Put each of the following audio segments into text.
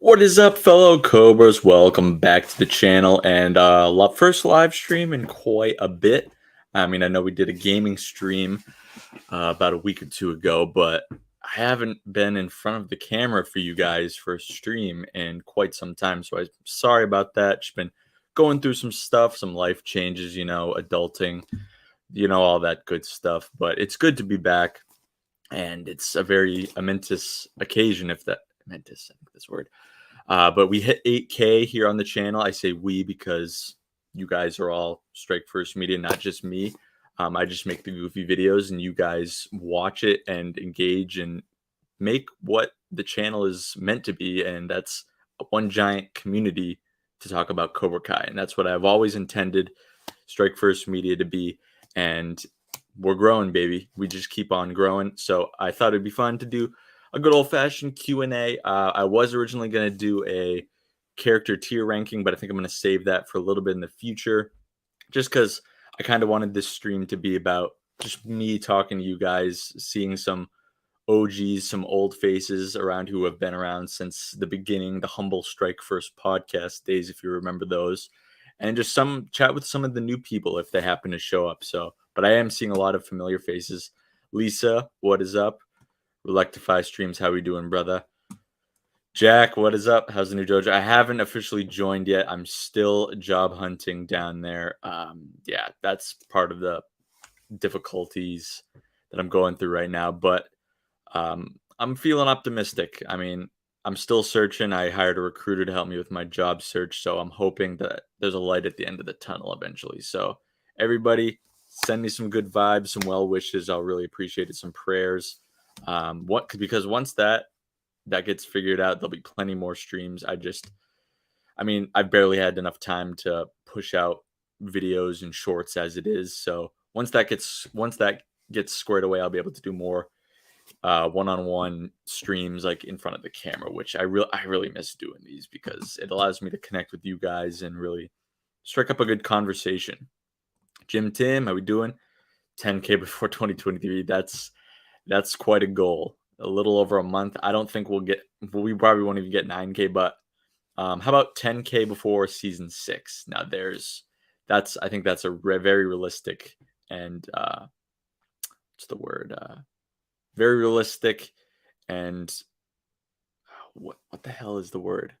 What is up, fellow Cobras? Welcome back to the channel and first live stream in quite a bit. I mean, I know we did a gaming stream about a week or two ago, but I haven't been in front of the camera for you guys for a stream in quite some time. So I'm sorry about that. Just been going through some stuff, some life changes, adulting, all that good stuff. But it's good to be back, and it's a very momentous occasion, if that momentous, I think this word. But we hit 8K here on the channel. I say we because you guys are all Strike First Media, not just me. I just make the goofy videos and you guys watch it and engage and make what the channel is meant to be. And that's one giant community to talk about Cobra Kai. And that's what I've always intended Strike First Media to be. And we're growing, baby. We just keep on growing. So I thought it'd be fun to do a good old-fashioned Q&A. I was originally going to do a character tier ranking, but I think I'm going to save that for a little bit in the future, just because I kind of wanted this stream to be about just me talking to you guys, seeing some OGs, some old faces around who have been around since the beginning, the Humble Strike First podcast days, if you remember those, and just some chat with some of the new people if they happen to show up. So, but I am seeing a lot of familiar faces. Lisa, what is up? Rectify Streams, how we doing, brother? Jack, what is up? How's the new dojo? I haven't officially joined yet. I'm still job hunting down there. Yeah, that's part of the difficulties that I'm going through right now. But I'm feeling optimistic. I mean, I'm still searching. I hired a recruiter to help me with my job search, so I'm hoping that there's a light at the end of the tunnel eventually. So everybody, send me some good vibes, some well wishes. I'll really appreciate it. Some prayers. Because once that gets figured out, there'll be plenty more streams. I've barely had enough time to push out videos and shorts as it is. So once that gets squared away, I'll be able to do more one-on-one streams like in front of the camera, which I really miss doing these because it allows me to connect with you guys and really strike up a good conversation. Jim Tim, how we doing? 10K before 2023. That's quite a goal. A little over a month. I don't think we probably won't even get 9K, but how about 10K before season 6? Now I think that's a very realistic and what's the word? Very realistic and what the hell is the word?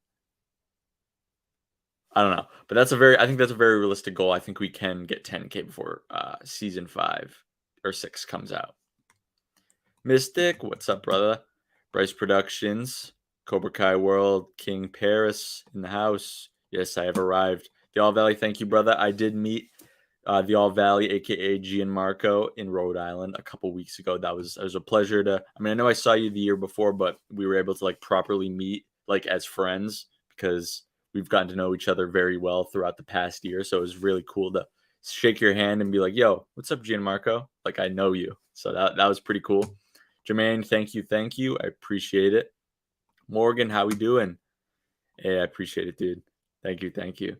I don't know, but I think that's a very realistic goal. I think we can get 10K before season 5 or 6 comes out. Mystic, what's up, brother? Bryce Productions, Cobra Kai World, King Paris in the house. Yes, I have arrived. The All Valley, thank you, brother. I did meet the All Valley, aka Gianmarco, in Rhode Island a couple weeks ago. It was a pleasure to. I mean, I know I saw you the year before, but we were able to like properly meet like as friends because we've gotten to know each other very well throughout the past year. So it was really cool to shake your hand and be like, "Yo, what's up, Gianmarco? Like I know you." So that was pretty cool. Jermaine, thank you. I appreciate it. Morgan, how we doing? Hey, I appreciate it, dude. Thank you.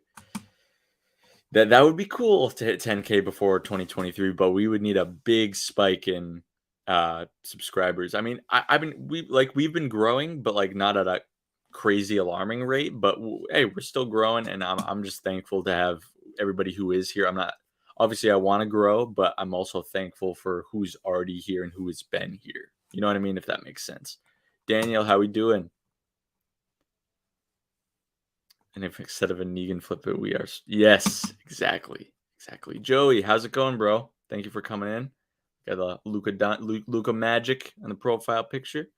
That would be cool to hit 10K before 2023, but we would need a big spike in subscribers. I mean, we've been growing, but like not at a crazy alarming rate. But hey, we're still growing, and I'm just thankful to have everybody who is here. Obviously I want to grow, but I'm also thankful for who's already here and who has been here. You know what I mean? If that makes sense. Daniel, how we doing? And if instead of a Negan flip it, we are... Yes, exactly. Joey, how's it going, bro? Thank you for coming in. Got the Luca magic on the profile picture.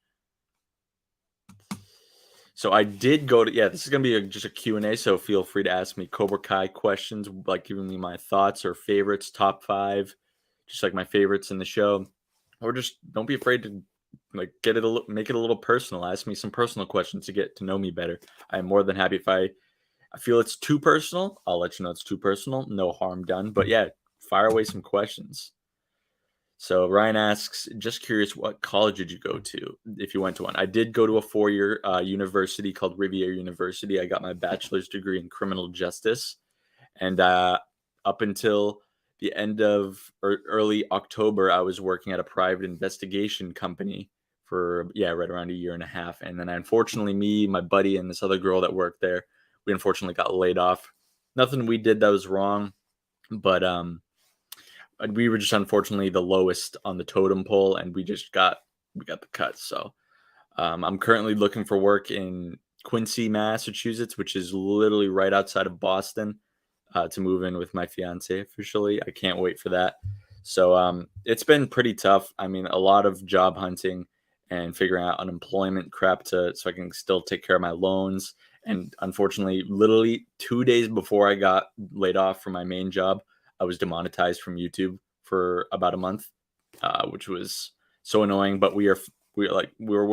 So I did go to... Yeah, this is going to be just a Q&A, so feel free to ask me Cobra Kai questions, like giving me my thoughts or favorites, top 5, just like my favorites in the show. Or just don't be afraid to like make it a little personal. Ask me some personal questions to get to know me better. I'm more than happy. If I feel it's too personal, I'll let you know it's too personal. No harm done. But yeah, fire away some questions. So Ryan asks, just curious, what college did you go to, if you went to one? I did go to a 4-year university called Rivier University. I got my bachelor's degree in criminal justice. And up until the end of early October, I was working at a private investigation company for right around a year and a half. And then unfortunately, me, my buddy, and this other girl that worked there, we unfortunately got laid off. Nothing we did that was wrong, but we were just unfortunately the lowest on the totem pole, and we got the cut. So I'm currently looking for work in Quincy, Massachusetts, which is literally right outside of Boston, to move in with my fiance officially. I can't wait for that. So it's been pretty tough. I mean, a lot of job hunting and figuring out unemployment crap so I can still take care of my loans. And unfortunately, literally 2 days before I got laid off from my main job, I was demonetized from YouTube for about a month, which was so annoying. But we're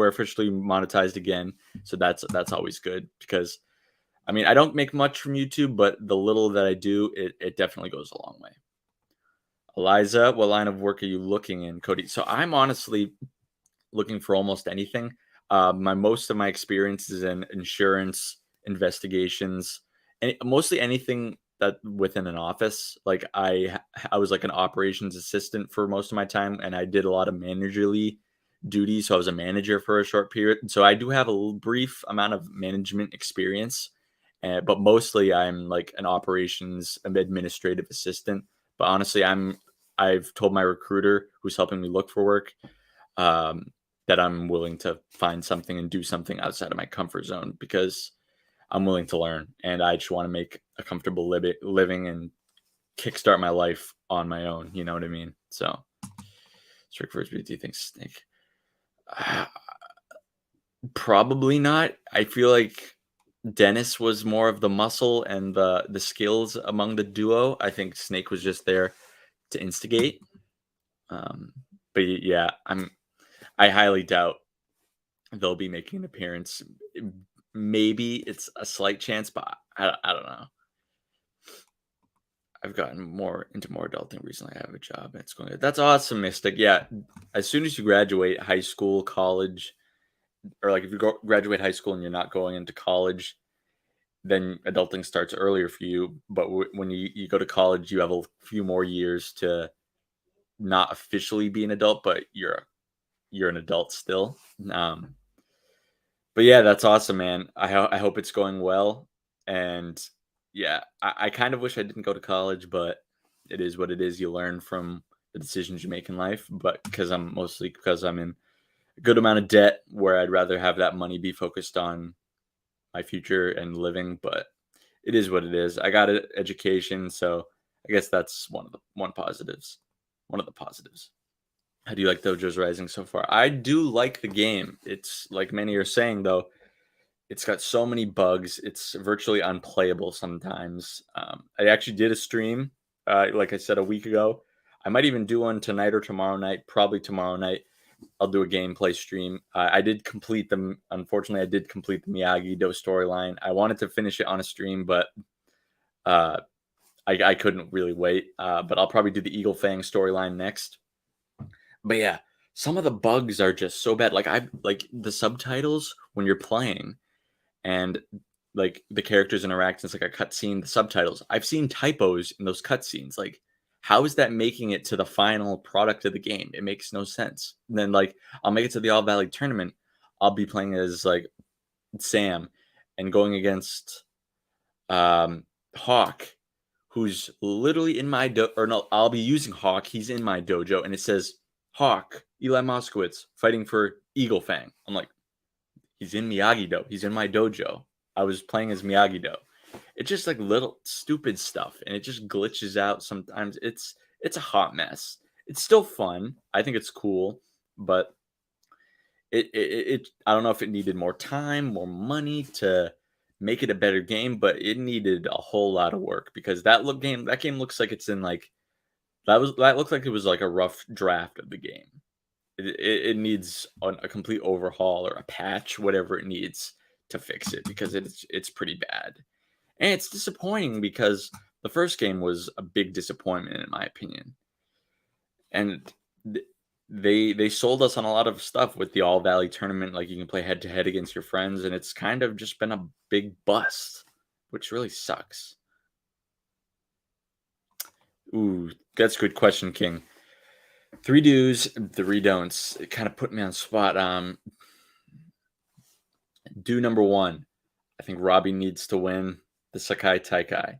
officially monetized again, so that's always good because I mean I don't make much from YouTube, but the little that I do, it definitely goes a long way. Eliza, what line of work are you looking in, Cody? So I'm honestly looking for almost anything. Most of my experience is in insurance investigations, and mostly anything that within an office. Like I was like an operations assistant for most of my time, and I did a lot of managerially duties. So I was a manager for a short period. So I do have a brief amount of management experience, but mostly I'm like an operations and administrative assistant. But honestly, I've told my recruiter who's helping me look for work, um, that I'm willing to find something and do something outside of my comfort zone because I'm willing to learn and I just want to make a comfortable living and kickstart my life on my own. You know what I mean? So, Strict first, do you think Snake? Uh, Probably not. I feel like Dennis was more of the muscle and the skills among the duo. I think Snake was just there to instigate. Um, but yeah, I highly doubt they'll be making an appearance. Maybe it's a slight chance, but I don't know. I've gotten more adulting recently. I have a job and it's going good. That's awesome, Mystic. Yeah. As soon as you graduate high school, college, or like if you graduate high school and you're not going into college, then adulting starts earlier for you. But when you go to college, you have a few more years to not officially be an adult, but you're an adult still. Um, But yeah, that's awesome, man. I hope it's going well. And yeah, I kind of wish I didn't go to college, but it is what it is. You learn from the decisions you make in life. But because I'm in a good amount of debt where I'd rather have that money be focused on my future and living. But it is what it is. I got an education, so I guess that's one positives. One of the positives. How do you like Dojo's Rising so far? I do like the game. It's like many are saying though, it's got so many bugs. It's virtually unplayable sometimes. I actually did a stream, like I said a week ago. I might even do one tonight or tomorrow night. Probably tomorrow night. I'll do a gameplay stream. I did complete them. Unfortunately, I did complete the Miyagi-Do storyline. I wanted to finish it on a stream, but uh, I couldn't really wait. But I'll probably do the Eagle Fang storyline next. But yeah, some of the bugs are just so bad. Like the subtitles when you're playing and like the characters interact. It's like a cutscene. The subtitles. I've seen typos in those cutscenes. Like, how is that making it to the final product of the game? It makes no sense. And then like I'll make it to the All Valley tournament. I'll be playing as like Sam and going against Hawk, who's literally in my or no, I'll be using Hawk. He's in my dojo, and it says Hawk Eli Moskowitz fighting for Eagle Fang. I'm like, he's in Miyagi-Do. He's in my dojo. I was playing as Miyagi-Do. It's just like little stupid stuff, and it just glitches out sometimes. It's a hot mess. It's still fun. I think it's cool, but it I don't know if it needed more time, more money to make it a better game, but it needed a whole lot of work because that game looks like it's in like that looked like it was like a rough draft of the game. It needs a complete overhaul or a patch, whatever it needs to fix it because it's pretty bad. And it's disappointing because the first game was a big disappointment in my opinion. And they sold us on a lot of stuff with the All Valley tournament, like you can play head to head against your friends, and it's kind of just been a big bust, which really sucks. Ooh, that's a good question, King. 3 do's, 3 don'ts. It kind of put me on the spot. Do number 1, I think Robbie needs to win the Sakai Takai.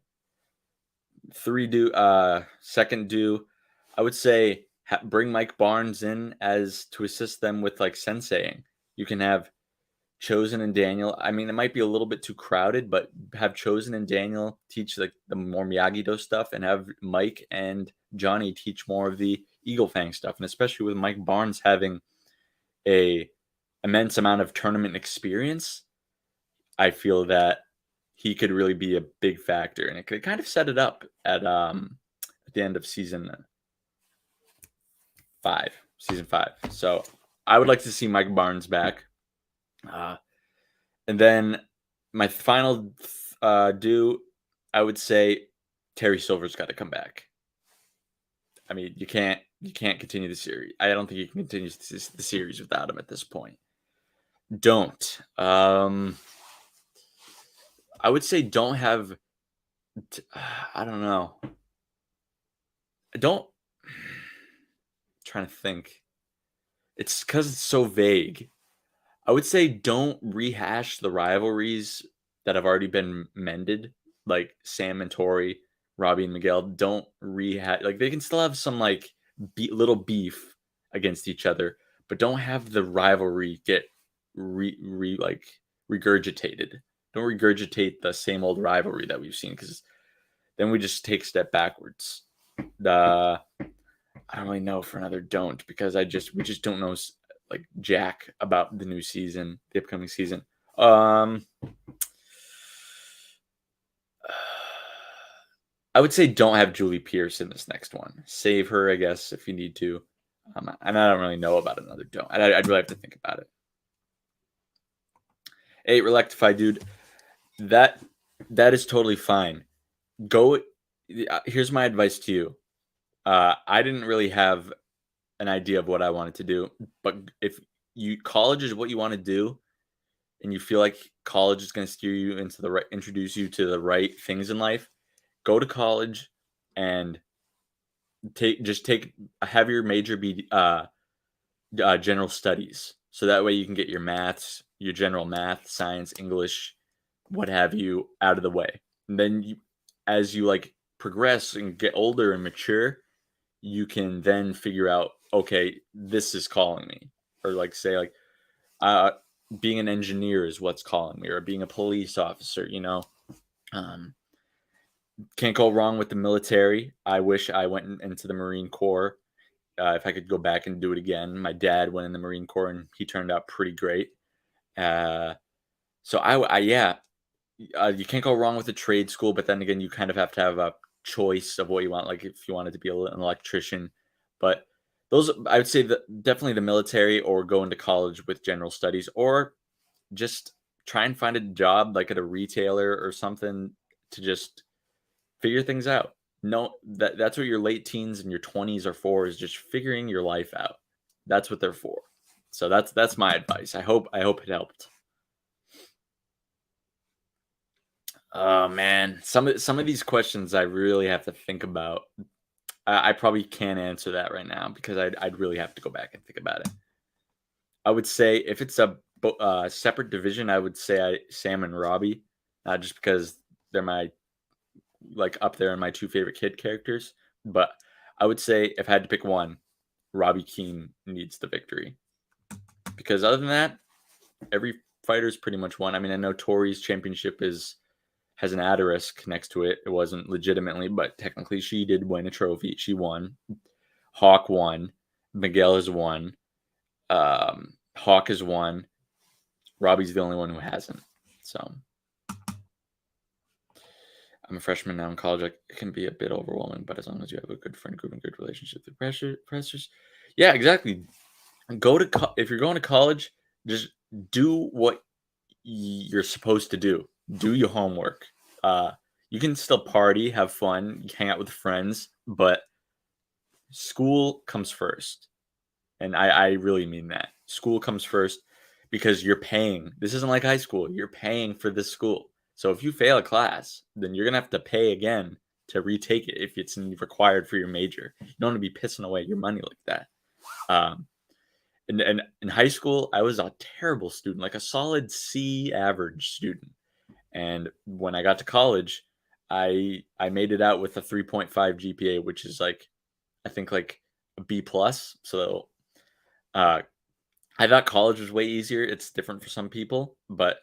2nd do, I would say bring Mike Barnes in as to assist them with like senseiing. You can have Chosen and Daniel. I mean, it might be a little bit too crowded, but have Chosen and Daniel teach like the more Miyagi-Do stuff, and have Mike and Johnny teach more of the Eagle Fang stuff. And especially with Mike Barnes having a immense amount of tournament experience, I feel that he could really be a big factor, and it could kind of set it up at the end of season 5. So I would like to see Mike Barnes back. And then my final do, I would say Terry Silver's got to come back. I mean, you can't continue the series. I don't think you can continue the series without him at this point. Don't. I would say don't have. I don't know. Don't. Trying to think. It's because it's so vague. I would say don't rehash the rivalries that have already been mended, like Sam and Tori, Robbie and Miguel. Don't rehash. Like they can still have some like little beef against each other, but don't have the rivalry get regurgitated. Don't regurgitate the same old rivalry that we've seen, because then we just take a step backwards. I don't really know for another don't, because we just don't know like jack about the new season, the upcoming season. I would say don't have Julie Pierce in this next one. Save her, I guess, if you need to. And I don't really know about another don't. I'd really have to think about it. 8, Relectify, dude. That is totally fine. Go. Here's my advice to you. I didn't really have an idea of what I wanted to do, but if college is what you want to do, and you feel like college is going to steer you into the right, introduce you to the right things in life, go to college and have your major be general studies, so that way you can get your maths, your general math, science, English, what have you, out of the way. And then as you like progress and get older and mature, you can then figure out, okay, this is calling me, or like say like being an engineer is what's calling me, or being a police officer. Can't go wrong with the military. I wish I went into the Marine Corps. If I could go back and do it again. My dad went in the Marine Corps and he turned out pretty great. So you can't go wrong with a trade school, but then again, you kind of have to have a choice of what you want. Like if you wanted to be an electrician, but those, I would say that definitely the military, or go into college with general studies, or just try and find a job like at a retailer or something to just figure things out. No, that's what your late teens and your 20s are for, is just figuring your life out. That's what they're for. So that's my advice. I hope it helped. Oh man, some of these questions I really have to think about. I probably can't answer that right now, because I'd really have to go back and think about it. I would say if it's a separate division, I would say Sam and Robbie, just because they're my up there in my 2 favorite kid characters. But I would say if I had to pick one, Robbie Keane needs the victory, because other than that, every fighter's pretty much won. I mean, I know Tori's championship has an asterisk next to it. It wasn't legitimately, but technically she did win a trophy. She won. Hawk won. Miguel has won. Hawk has won. Robbie's the only one who hasn't. So I'm a freshman now in college. It can be a bit overwhelming, but as long as you have a good friend group and good relationship with pressures. Yeah, exactly. If you're going to college, just do what you're supposed to do. Do your homework. You can still party, have fun, hang out with friends, but school comes first. And I really mean that. School comes first, because you're paying. This isn't like high school. You're paying for this school. So if you fail a class, then you're going to have to pay again to retake it if it's required for your major. You don't want to be pissing away your money like that. Um, and in high school, I was a terrible student, like a solid C average student. And when I got to college, I made it out with a 3.5 GPA, which is like I think like a B plus. So uh, I thought college was way easier. It's different for some people, but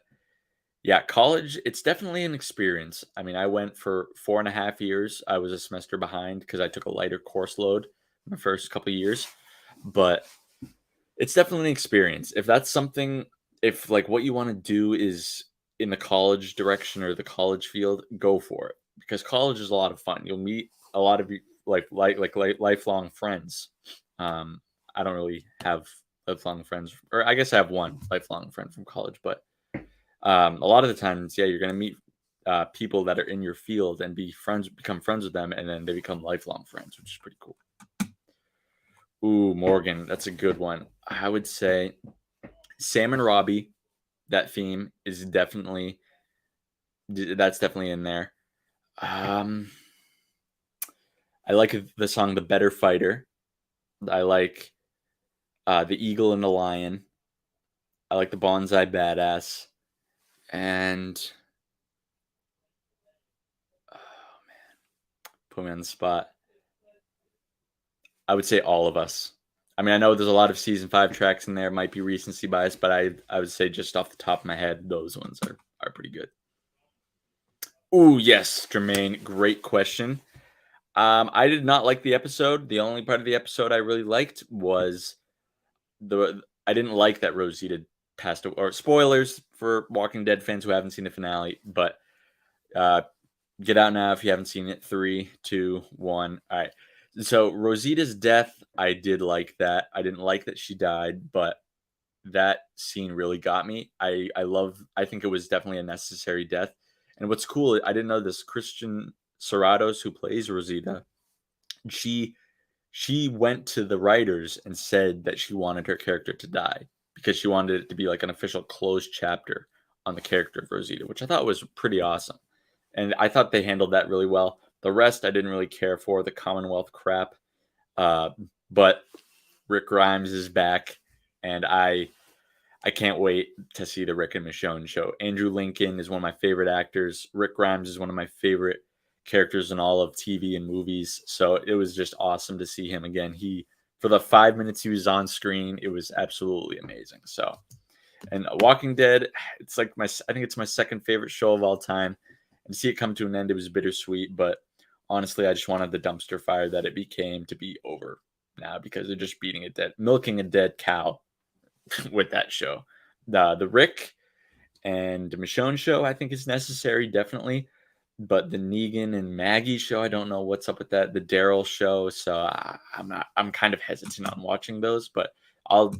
yeah, college, it's definitely an experience. I mean, I went for 4.5 years. I was a semester behind because I took a lighter course load my first couple of years, but it's definitely an experience. If that's something, if like what you want to do is in the college direction or the college field, go for it because college is a lot of fun. You'll meet a lot of lifelong friends. Um, I don't really have lifelong friends, or I guess I have one lifelong friend from college, but a lot of the times, yeah, you're gonna meet people that are in your field and become friends with them, and then they become lifelong friends, which is pretty cool. Ooh, Morgan, that's a good one. I would say Sam and Robbie. That theme is that's definitely in there. Um, I like the song "The Better Fighter." I like the Eagle and the Lion. I like the Bonsai Badass, and oh man, put me on the spot. I would say All of Us. I mean, I know there's a lot of season 5 tracks in there, might be recency bias, but I would say just off the top of my head, those ones are pretty good. Ooh, yes, Jermaine, great question. I did not like the episode. The only part of the episode I really liked was the I didn't like that Rosita passed away. Or spoilers for Walking Dead fans who haven't seen the finale, but uh, get out now if you haven't seen it. 3, 2, 1. All right. So Rosita's death, I did like that. I didn't like that she died, but that scene really got me. I think it was definitely a necessary death. And what's cool, I didn't know this Christian Serratos who plays Rosita, she she went to the writers and said that she wanted her character to die because she wanted it to be like an official closed chapter on the character of Rosita, which I thought was pretty awesome. And I thought they handled that really well. The rest I didn't really care for, the Commonwealth crap. Uh, but Rick Grimes is back, and I can't wait to see the Rick and Michonne show. Andrew Lincoln is one of my favorite actors. Rick Grimes is one of my favorite characters in all of TV and movies. So it was just awesome to see him again. For the 5 minutes he was on screen, it was absolutely amazing. So, and Walking Dead, I think it's my second favorite show of all time. And to see it come to an end, it was bittersweet. But honestly, I just wanted the dumpster fire that it became to be over now because they're just milking a dead cow with that show. The Rick and Michonne show, I think, is necessary, definitely. But the Negan and Maggie show, I don't know what's up with that. The Daryl show, so I'm kind of hesitant on watching those. But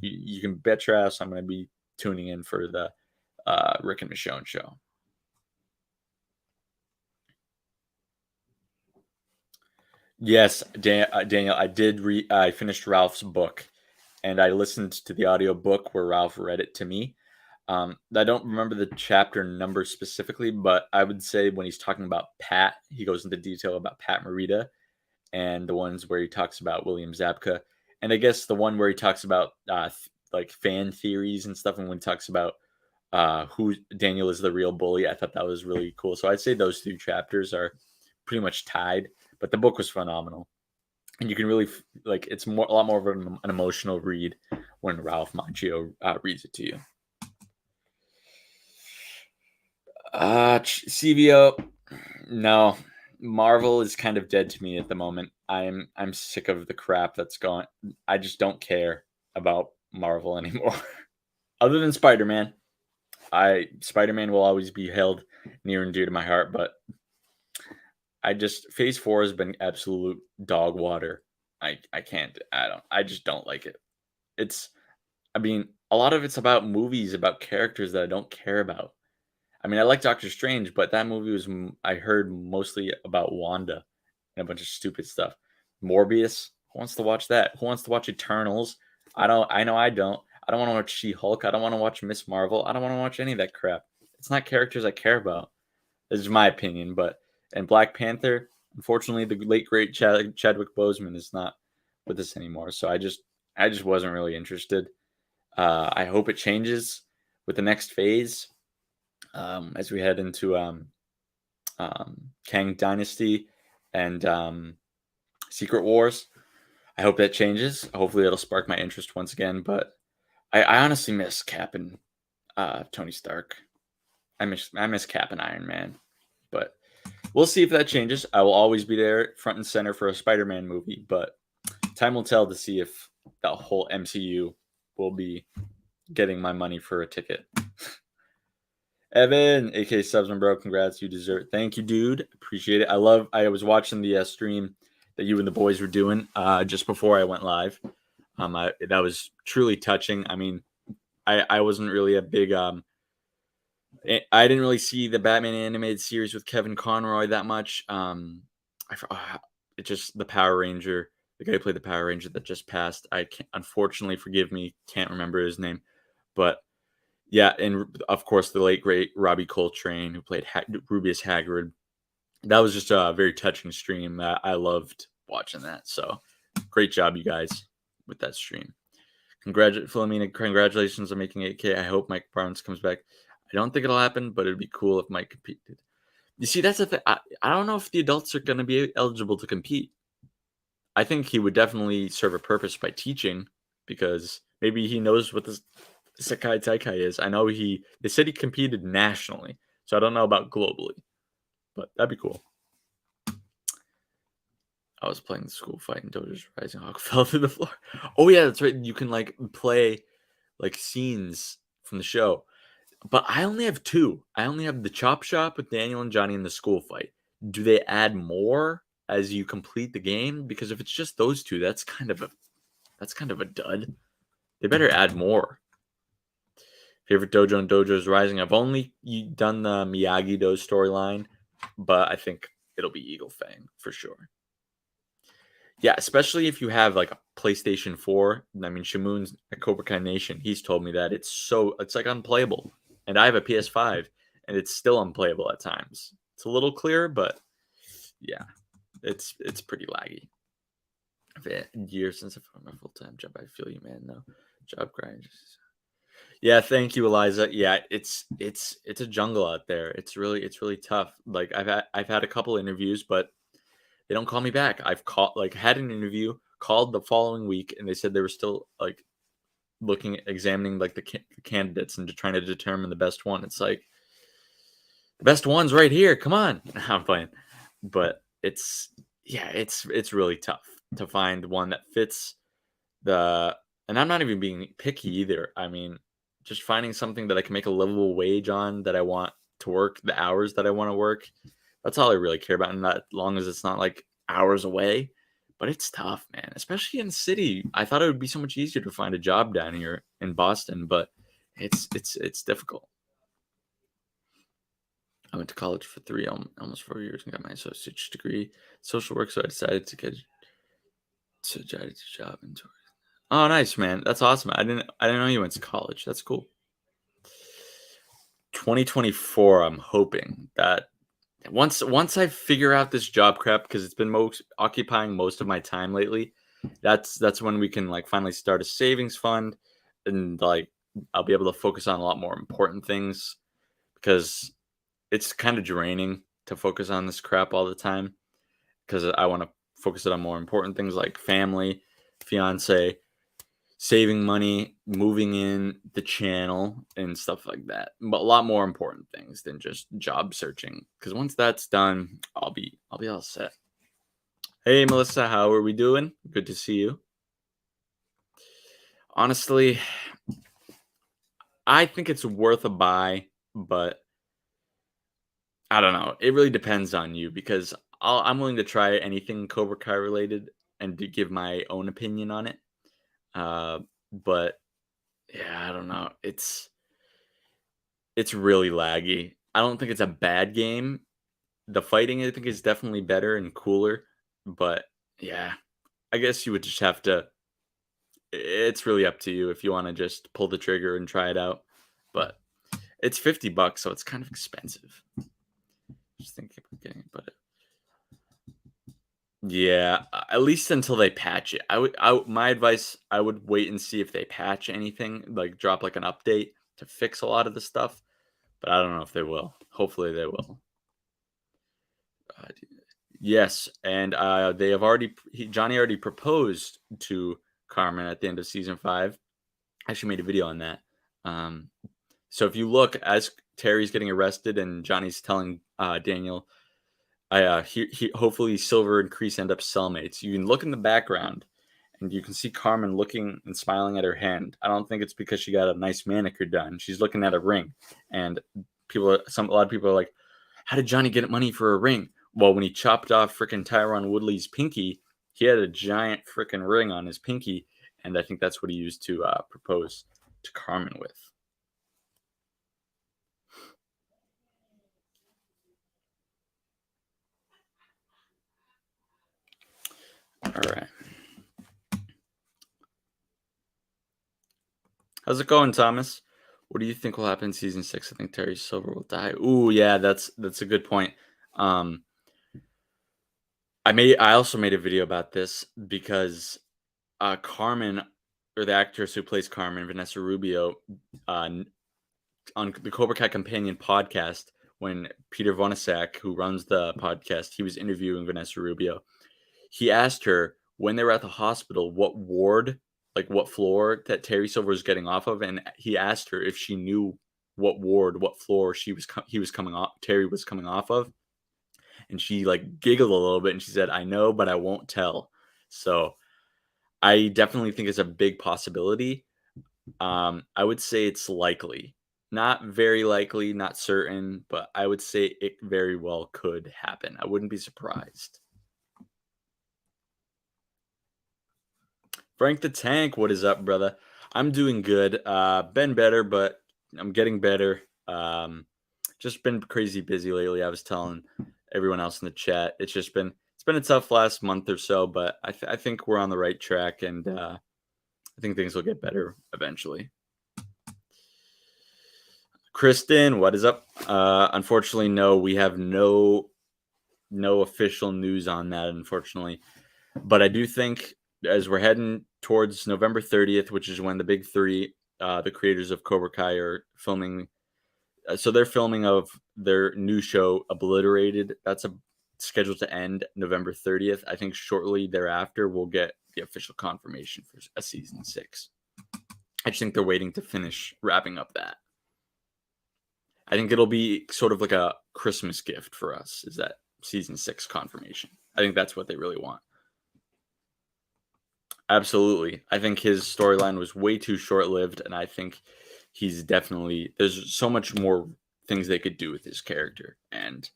you can bet your ass I'm going to be tuning in for the Rick and Michonne show. Yes, Daniel, I finished Ralph's book, and I listened to the audio book where Ralph read it to me. I don't remember the chapter number specifically, but I would say when he's talking about Pat, he goes into detail about Pat Morita, and the ones where he talks about William Zabka, and I guess the one where he talks about like fan theories and stuff, and when he talks about who Daniel is the real bully, I thought that was really cool. So I'd say those two chapters are pretty much tied, but the book was phenomenal, and you can really like it's a lot more of an emotional read when Ralph Macchio reads it to you. CVO, no. Marvel is kind of dead to me at the moment. I'm sick of the crap that's gone. I just don't care about Marvel anymore. Other than Spider-Man. Spider-Man will always be held near and dear to my heart, but Phase 4 has been absolute dog water. I just don't like it. I mean, a lot of it's about movies, about characters that I don't care about. I mean, I like Doctor Strange, but that movie was I heard mostly about Wanda and a bunch of stupid stuff. Morbius, who wants to watch that? Who wants to watch Eternals? I don't. I know I don't. I don't want to watch She-Hulk. I don't want to watch Miss Marvel. I don't want to watch any of that crap. It's not characters I care about. This is my opinion, but and Black Panther, unfortunately, the late great Chadwick Boseman is not with us anymore. So I just I just wasn't really interested. I hope it changes with the next phase as we head into Kang Dynasty and Secret Wars. I hope that changes. Hopefully, it'll spark my interest once again. But I honestly miss Cap and Tony Stark. I miss Cap and Iron Man. But we'll see if that changes. I will always be there front and center for a Spider-Man movie, but time will tell to see if the whole MCU will be getting my money for a ticket. Evan, aka Subsman Bro, congrats, you deserve it. Thank you, dude. Appreciate it. I was watching the stream that you and the boys were doing just before I went live. That was truly touching. I mean, I wasn't really a big I didn't really see the Batman animated series with Kevin Conroy that much. It just the Power Ranger, the guy who played the Power Ranger that just passed. I can't, unfortunately, forgive me, can't remember his name, but yeah, and of course the late great Robbie Coltrane who played Rubius Hagrid. That was just a very touching stream. I loved watching that. So great job, you guys, with that stream. Philomena, congratulations on making 8K. I hope Mike Barnes comes back. I don't think it'll happen, but it'd be cool if Mike competed. You see, that's the thing. I don't know if the adults are going to be eligible to compete. I think he would definitely serve a purpose by teaching because maybe he knows what the Sakai Takai is. I know they said he competed nationally, so I don't know about globally, but that'd be cool. I was playing the school fight and Dojo's Rising Hawk fell through the floor. Oh yeah, that's right. You can like play like scenes from the show. But I only have two. I only have the Chop Shop with Daniel and Johnny in the school fight. Do they add more as you complete the game? Because if it's just those two, that's kind of a dud. They better add more. Favorite dojo and Dojo's Rising. I've only done the Miyagi-Do storyline, but I think it'll be Eagle Fang for sure. Yeah, especially if you have like a PlayStation 4. I mean, Shamoon's at Cobra Kai Nation. He's told me that it's like unplayable. And I have a PS5, and it's still unplayable at times. It's a little clearer, but yeah, it's pretty laggy. I've had years since I found my full-time job. I feel you, man. No job grind. Yeah, thank you, Eliza. Yeah, it's a jungle out there. It's really tough. Like I've had a couple interviews, but they don't call me back. I've had an interview, called the following week, and they said they were still like examining like the candidates and trying to determine the best one. It's like the best one's right here. Come on. I'm playing. But it's really tough to find one that fits and I'm not even being picky either. I mean, just finding something that I can make a livable wage on, that I want to work the hours that I want to work. That's all I really care about. And not long as it's not like hours away. But it's tough, man, especially in the city. I thought it would be so much easier to find a job down here in Boston, but it's difficult. I went to college for almost 4 years and got my associate's degree, social work. So I decided to get a job into it. Oh, nice, man. That's awesome. I didn't know you went to college. That's cool. 2024. I'm hoping that once I figure out this job crap, because it's been occupying most of my time lately, that's when we can like finally start a savings fund, and like I'll be able to focus on a lot more important things, because it's kind of draining to focus on this crap all the time, because I want to focus it on more important things like family, fiance, saving money, moving in, the channel, and stuff like that. But a lot more important things than just job searching. Because once that's done, I'll be all set. Hey Melissa, how are we doing? Good to see you. Honestly, I think it's worth a buy, but I don't know. It really depends on you, because I'm willing to try anything Cobra Kai related and to give my own opinion on it. But yeah, I don't know. It's really laggy. I don't think it's a bad game. The fighting, I think, is definitely better and cooler. But yeah, I guess you would just have to. It's really up to you if you want to just pull the trigger and try it out. But it's $50, so it's kind of expensive. Just thinking about getting it, but Yeah, at least until they patch it. My advice, I would wait and see if they patch anything, like drop like an update to fix a lot of the stuff, but I don't know if they will. Hopefully they will. Uh, yes, and they have Johnny already proposed to Carmen at the end of season 5. I actually made a video on that. Um, so if you look as Terry's getting arrested and Johnny's telling Daniel, hopefully Silver and Kreese end up cellmates. You can look in the background and you can see Carmen looking and smiling at her hand. I don't think it's because she got a nice manicure done. She's looking at a ring, and a lot of people are like, "How did Johnny get money for a ring?" Well, when he chopped off freaking Tyron Woodley's pinky, he had a giant freaking ring on his pinky, and I think that's what he used to propose to Carmen with. All right. How's it going, Thomas? What do you think will happen in season 6? I think Terry Silver will die. Ooh, yeah, that's a good point. Um, I also made a video about this because Carmen, or the actress who plays Carmen, Vanessa Rubio, on the Cobra Kai Companion podcast, when Peter Vonasak, who runs the podcast, he was interviewing Vanessa Rubio. He asked her when they were at the hospital what ward, like what floor that Terry Silver was getting off of, and he asked her if she knew what ward, what floor he was coming off, Terry was coming off of, and she like giggled a little bit and she said, "I know, but I won't tell." So I definitely think it's a big possibility. I would say it's likely, not very likely, not certain, but I would say it very well could happen. I wouldn't be surprised. Frank the Tank, what is up, brother? I'm doing good. Been better, but I'm getting better. Just been crazy busy lately. I was telling everyone else in the chat. It's been a tough last month or so, but I think we're on the right track, and I think things will get better eventually. Kristen, what is up? Unfortunately, no, we have no official news on that, unfortunately. But I do think as we're heading towards November 30th, which is when the big three, the creators of Cobra Kai, are filming. So they're filming of their new show, Obliterated. That's scheduled to end November 30th. I think shortly thereafter, we'll get the official confirmation for a season 6. I just think they're waiting to finish wrapping up that. I think it'll be sort of like a Christmas gift for us, is that season 6 confirmation. I think that's what they really want. Absolutely. I think his storyline was way too short-lived, and I think there's so much more things they could do with his character, and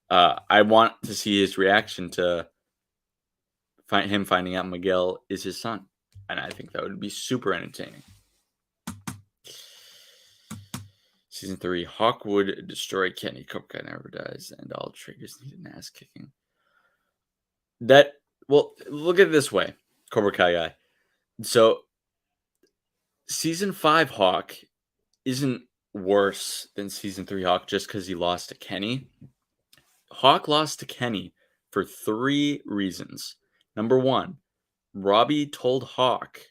I want to see his reaction to him finding out Miguel is his son, and I think that would be super entertaining. Season 3, Hawk would destroy Kenny. Cobra Kai never dies, and all triggers need an ass kicking. Well, look at it this way, Cobra Kai guy. So, season 5 Hawk isn't worse than season 3 Hawk just because he lost to Kenny. Hawk lost to Kenny for 3 reasons. Number 1, Robbie told Hawk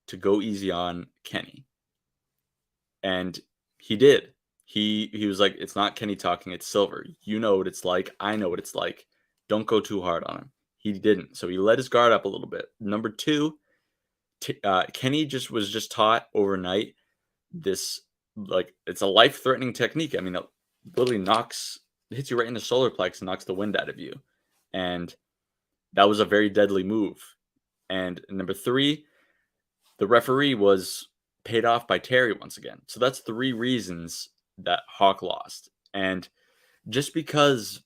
to go easy on Kenny, and he did. He was like, "It's not Kenny talking, it's Silver. You know what it's like. I know what it's like. Don't go too hard on him." He didn't, so he let his guard up a little bit. Number 2, Kenny was just taught overnight this, like, it's a life-threatening technique. I mean, it literally hits you right in the solar plex and knocks the wind out of you, and that was a very deadly move. And number 3, the referee was paid off by Terry once again. So that's 3 reasons that Hawk lost. And just because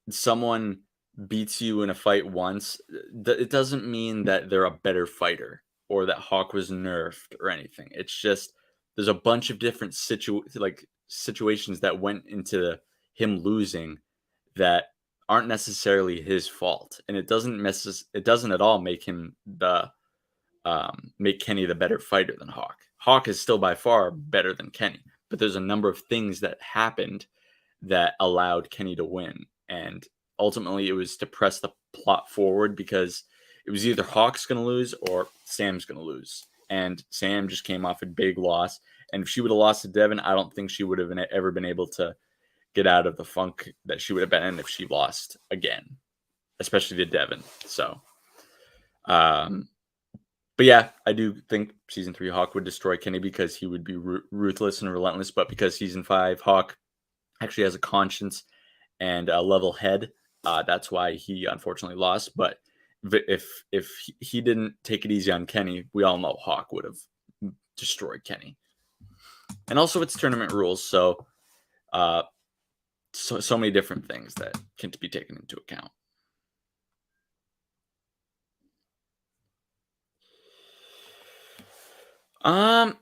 someone beats you in a fight once, it doesn't mean that they're a better fighter or that Hawk was nerfed or anything. It's just there's a bunch of different situations that went into him losing that aren't necessarily his fault, and it doesn't at all make him make Kenny the better fighter than Hawk. Hawk is still by far better than Kenny, but there's a number of things that happened that allowed Kenny to win, and ultimately it was to press the plot forward because it was either Hawk's going to lose or Sam's going to lose. And Sam just came off a big loss. And if she would have lost to Devin, I don't think she would have ever been able to get out of the funk that she would have been in if she lost again, especially to Devin. So, but yeah, I do think season 3 Hawk would destroy Kenny because he would be ruthless and relentless. But because season 5 Hawk actually has a conscience and a level head, that's why he unfortunately lost. But if he didn't take it easy on Kenny, we all know Hawk would have destroyed Kenny. And also, it's tournament rules, so so many different things that can be taken into account. I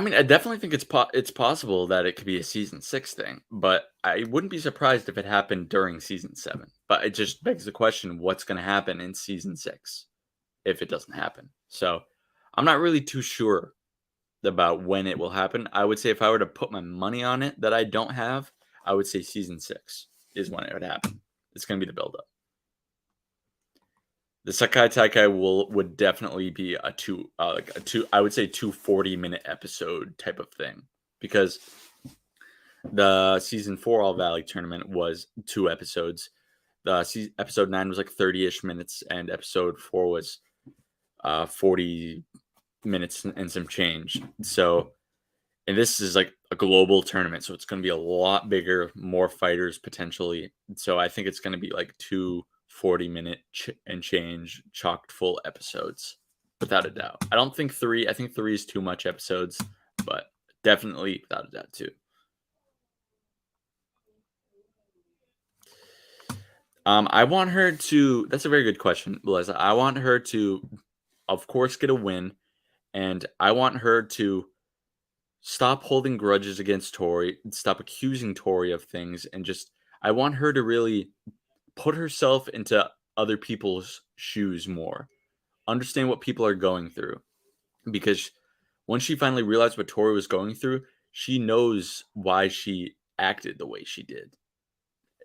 mean, I definitely think it's possible that it could be a season 6 thing, but I wouldn't be surprised if it happened during season 7. But it just begs the question, what's going to happen in season 6 if it doesn't happen? So I'm not really too sure about when it will happen. I would say if I were to put my money on it that I don't have, I would say season 6 is when it would happen. It's going to be the build-up. The Sakai Takai would definitely be a I would say 2 40-minute episode type of thing, because the season 4 All Valley tournament was 2 episodes. The episode 9 was like 30-ish minutes, and episode 4 was 40 minutes and some change. So, and this is like a global tournament, so it's going to be a lot bigger, more fighters potentially. So I think it's going to be like 2 40-minute and change chocked full episodes, without a doubt. I don't think 3. I think 3 is too much episodes, but definitely without a doubt 2. I want her to. That's a very good question, Melissa. I want her to, of course, get a win, and I want her to stop holding grudges against Tori, stop accusing Tori of things, and just I want her to really put herself into other people's shoes more. Understand what people are going through. Because once she finally realized what Tori was going through, she knows why she acted the way she did.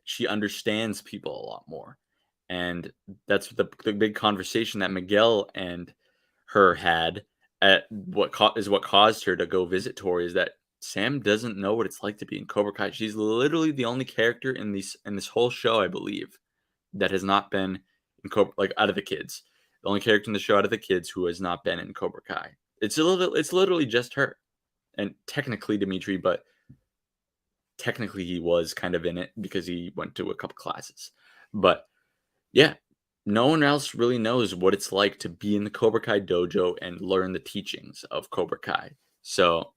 She understands people a lot more. And that's the big conversation that Miguel and her had at what caused her to go visit Tori, is that Sam doesn't know what it's like to be in Cobra Kai. She's literally the only character in this whole show, I believe, that has not been in Cobra, like out of the kids. The only character in the show out of the kids who has not been in Cobra Kai. It's literally just her. And technically Dimitri, but technically he was kind of in it because he went to a couple classes. But yeah, no one else really knows what it's like to be in the Cobra Kai dojo and learn the teachings of Cobra Kai. So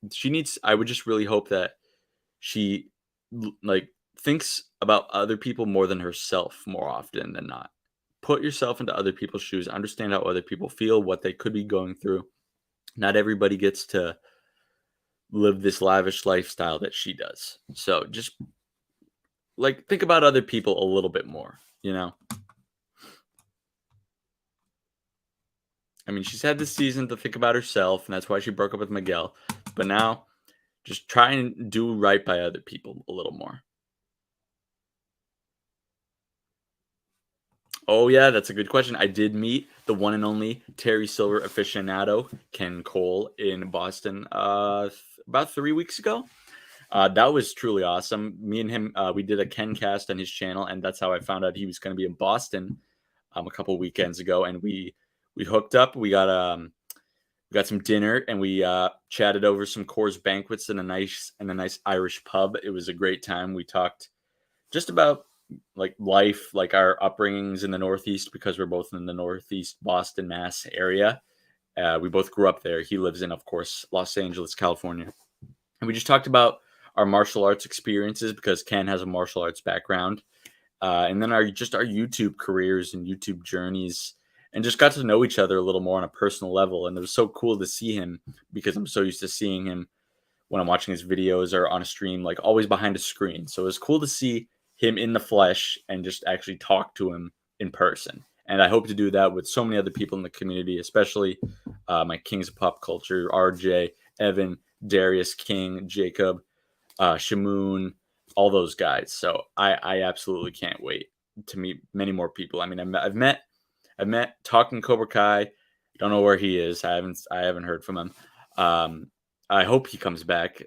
I would just really hope that she like thinks about other people more than herself more often than not. Put yourself into other people's shoes, understand how other people feel, what they could be going through. Not everybody gets to live this lavish lifestyle that she does. So just like think about other people a little bit more, you know? I mean, she's had this season to think about herself, and that's why she broke up with Miguel. But now, just try and do right by other people a little more. Oh, yeah, that's a good question. I did meet the one and only Terry Silver aficionado, Ken Cole, in Boston about 3 weeks ago. That was truly awesome. Me and him, we did a Ken cast on his channel, and that's how I found out he was going to be in Boston a couple weekends ago. And we hooked up. We got some dinner, and we chatted over some Coors Banquets in a nice Irish pub. It was a great time. We talked just about like life, like our upbringings in the Northeast, because we're both in the Northeast Boston, Mass area. We both grew up there. He lives in, of course, Los Angeles, California. And we just talked about our martial arts experiences, because Ken has a martial arts background. And then our YouTube careers and YouTube journeys, and just got to know each other a little more on a personal level. And it was so cool to see him, because I'm so used to seeing him when I'm watching his videos or on a stream, like always behind a screen. So it was cool to see him in the flesh and just actually talk to him in person. And I hope to do that with so many other people in the community, especially my Kings of Pop Culture, RJ, Evan, Darius, King, Jacob, Shamoon, all those guys. So I absolutely can't wait to meet many more people. I mean, I've met Talking Cobra Kai. Don't know where he is. I haven't heard from him. I hope he comes back.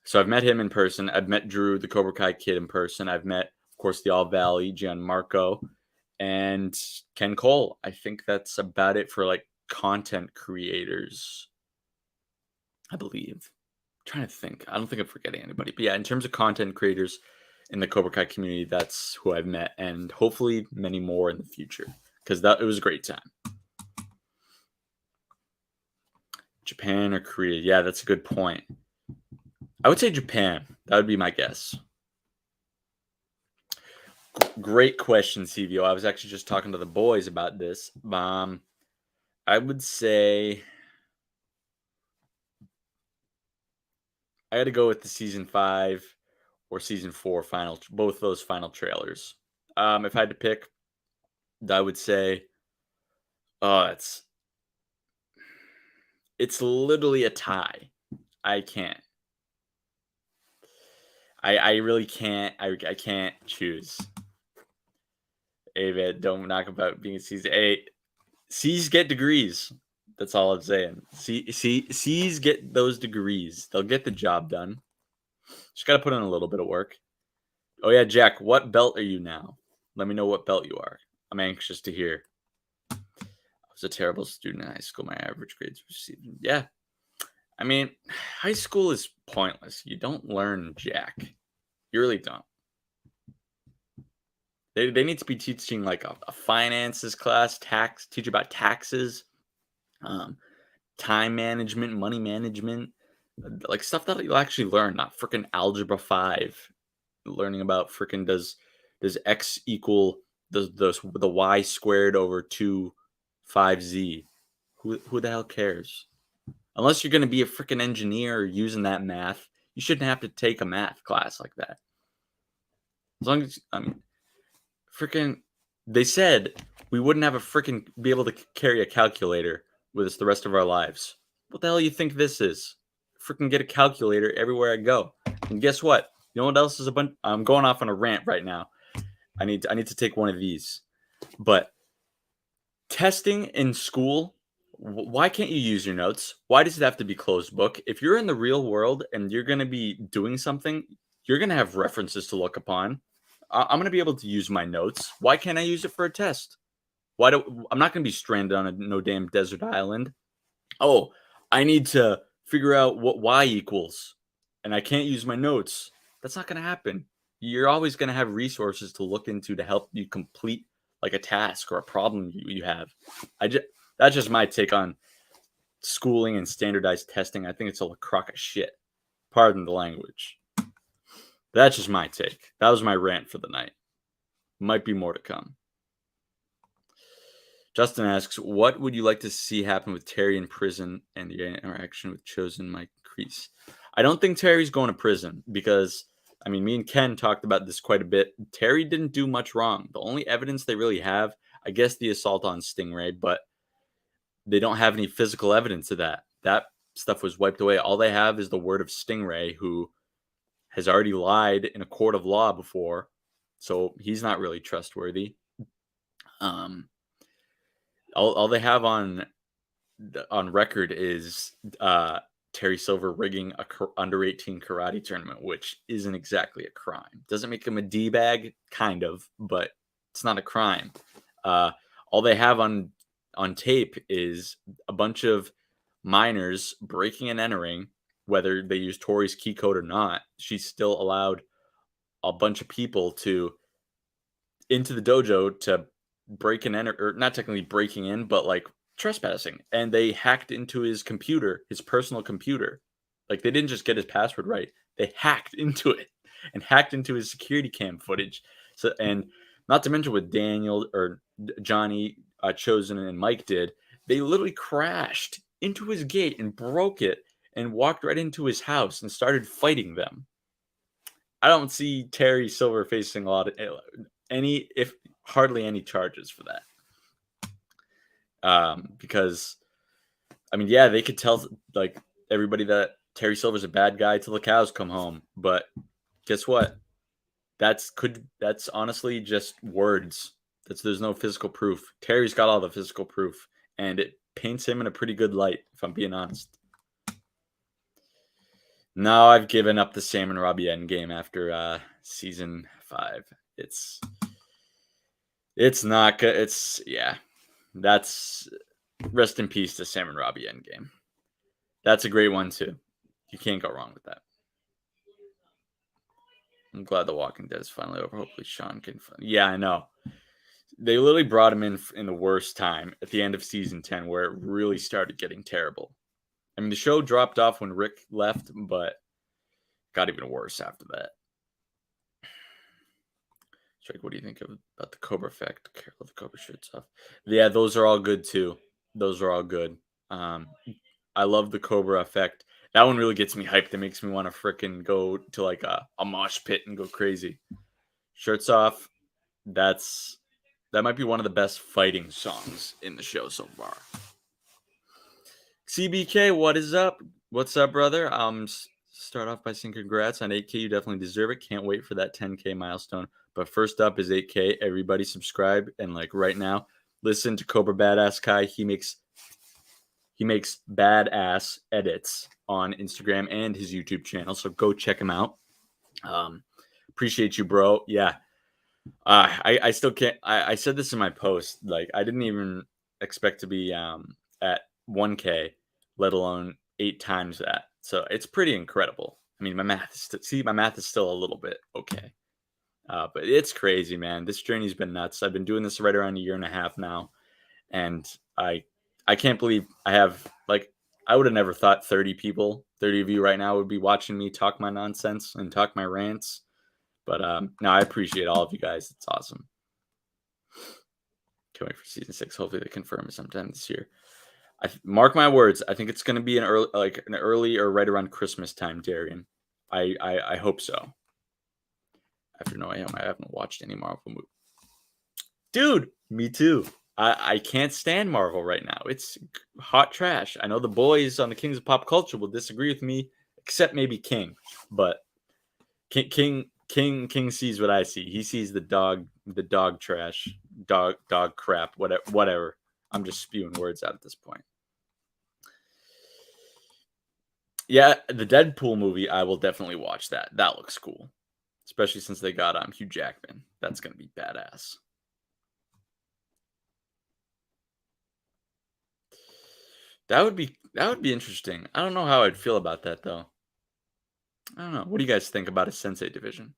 So I've met him in person. I've met Drew, the Cobra Kai kid, in person. I've met, of course, the All Valley, Gianmarco, and Ken Cole. I think that's about it for like content creators, I believe. I'm trying to think. I don't think I'm forgetting anybody. But yeah, in terms of content creators in the Cobra Kai community, that's who I've met, and hopefully many more in the future, because it was a great time. Japan or Korea? Yeah, that's a good point. I would say Japan. That would be my guess. Great question, CVO. I was actually just talking to the boys about this. I would say I got to go with the season 5 or season 4 final, both those final trailers. If I had to pick, I would say, oh, it's literally a tie. I can't. I really can't. I can't choose. Hey, man, don't knock about being a season 8. C's get degrees. That's all I'm saying. C's get those degrees. They'll get the job done. Just got to put in a little bit of work. Oh, yeah, Jack, what belt are you now? Let me know what belt you are. I'm anxious to hear. I was a terrible student in high school. My average grades were C. Yeah. I mean, high school is pointless. You don't learn jack. You really don't. They need to be teaching like a finances class, teach about taxes, time management, money management, like stuff that you'll actually learn, not freaking algebra 5. Learning about freaking does x equal the y squared over 2 5z. Who the hell cares? Unless you're going to be a freaking engineer or using that math, you shouldn't have to take a math class like that. As long as, I mean, freaking, they said we wouldn't have a freaking be able to carry a calculator with us the rest of our lives. What the hell do you think this is? Freaking get a calculator everywhere I go. And guess what? You know what else is a bunch? I'm going off on a rant right now. I need to take one of these. But testing in school, why can't you use your notes? Why does it have to be closed book? If you're in the real world and you're going to be doing something, you're going to have references to look upon. I'm going to be able to use my notes. Why can't I use it for a test? I'm not going to be stranded on no damn desert island. Oh, I need to figure out what y equals, and I can't use my notes. That's not going to happen. You're always going to have resources to look into to help you complete like a task or a problem you have. That's just my take on schooling and standardized testing. I think it's a crock of shit. Pardon the language. That's just my take. That was my rant for the night. Might be more to come. Justin asks, what would you like to see happen with Terry in prison and the interaction with Chosen Mike Kreese? I don't think Terry's going to prison because, I mean, me and Ken talked about this quite a bit. Terry didn't do much wrong. The only evidence they really have, I guess, the assault on Stingray, but they don't have any physical evidence of that. That stuff was wiped away. All they have is the word of Stingray, who has already lied in a court of law before, so he's not really trustworthy. All they have on record is Terry Silver rigging a under 18 karate tournament, which isn't exactly a crime. Doesn't make him a D-bag, kind of, but it's not a crime. All they have on tape is a bunch of minors breaking and entering. Whether they use Tori's key code or not, she's still allowed a bunch of people into the dojo to break and enter, or not technically breaking in, but like trespassing. And they hacked into his computer, his personal computer. Like they didn't just get his password right, they hacked into it and hacked into his security cam footage. So, and not to mention what Daniel or Johnny, Chosen, and Mike did, they literally crashed into his gate and broke it and walked right into his house and started fighting them. I don't see Terry Silver facing hardly any charges for that. Because, I mean, yeah, they could tell like everybody that Terry Silver's a bad guy till the cows come home, but Guess what? That's honestly just words. There's no physical proof. Terry's got all the physical proof, and it paints him in a pretty good light, if I'm being honest. Now I've given up the Sam and Robbie endgame after season 5. It's not good. That's rest in peace to Sam and Robbie endgame. That's a great one too. You can't go wrong with that. I'm glad The Walking Dead is finally over. Hopefully Sean can. Yeah, I know. They literally brought him in the worst time at the end of season 10, where it really started getting terrible. I mean, the show dropped off when Rick left, but got even worse after that. Strike, what do you think about the Cobra effect? Carol, the Cobra shirts off. Yeah, those are all good too. Those are all good. I love the Cobra effect. That one really gets me hyped. It makes me want to fricking go to like a mosh pit and go crazy. Shirts off. That might be one of the best fighting songs in the show so far. CBK, what is up? What's up, brother? Start off by saying congrats on 8K. You definitely deserve it. Can't wait for that 10K milestone. But first up is 8K. Everybody subscribe, and like right now, listen to Cobra Badass Kai. He makes badass edits on Instagram and his YouTube channel. So go check him out. Appreciate you, bro. Yeah. I still can't. I said this in my post. Like, I didn't even expect to be at 1K, let alone 8 times that. So it's pretty incredible. I mean, my math is still a little bit okay. But it's crazy, man. This journey's been nuts. I've been doing this right around a year and a half now. And I can't believe I would have never thought 30 of you right now would be watching me talk my nonsense and talk my rants. But no, I appreciate all of you guys. It's awesome. Can't wait for season 6. Hopefully they confirm it sometime this year. Mark my words. I think it's going to be an early or right around Christmas time, Darian. I hope so. After I haven't watched any Marvel movie. Dude, me too. I can't stand Marvel right now. It's hot trash. I know the boys on the Kings of Pop Culture will disagree with me, except maybe King. But King sees what I see. He sees the dog trash, dog crap, whatever. I'm just spewing words out at this point. Yeah, the Deadpool movie, I will definitely watch that. That looks cool. Especially since they got Hugh Jackman. That's gonna be badass. That would be interesting. I don't know how I'd feel about that though. I don't know. What do you guys think about a Sensei division?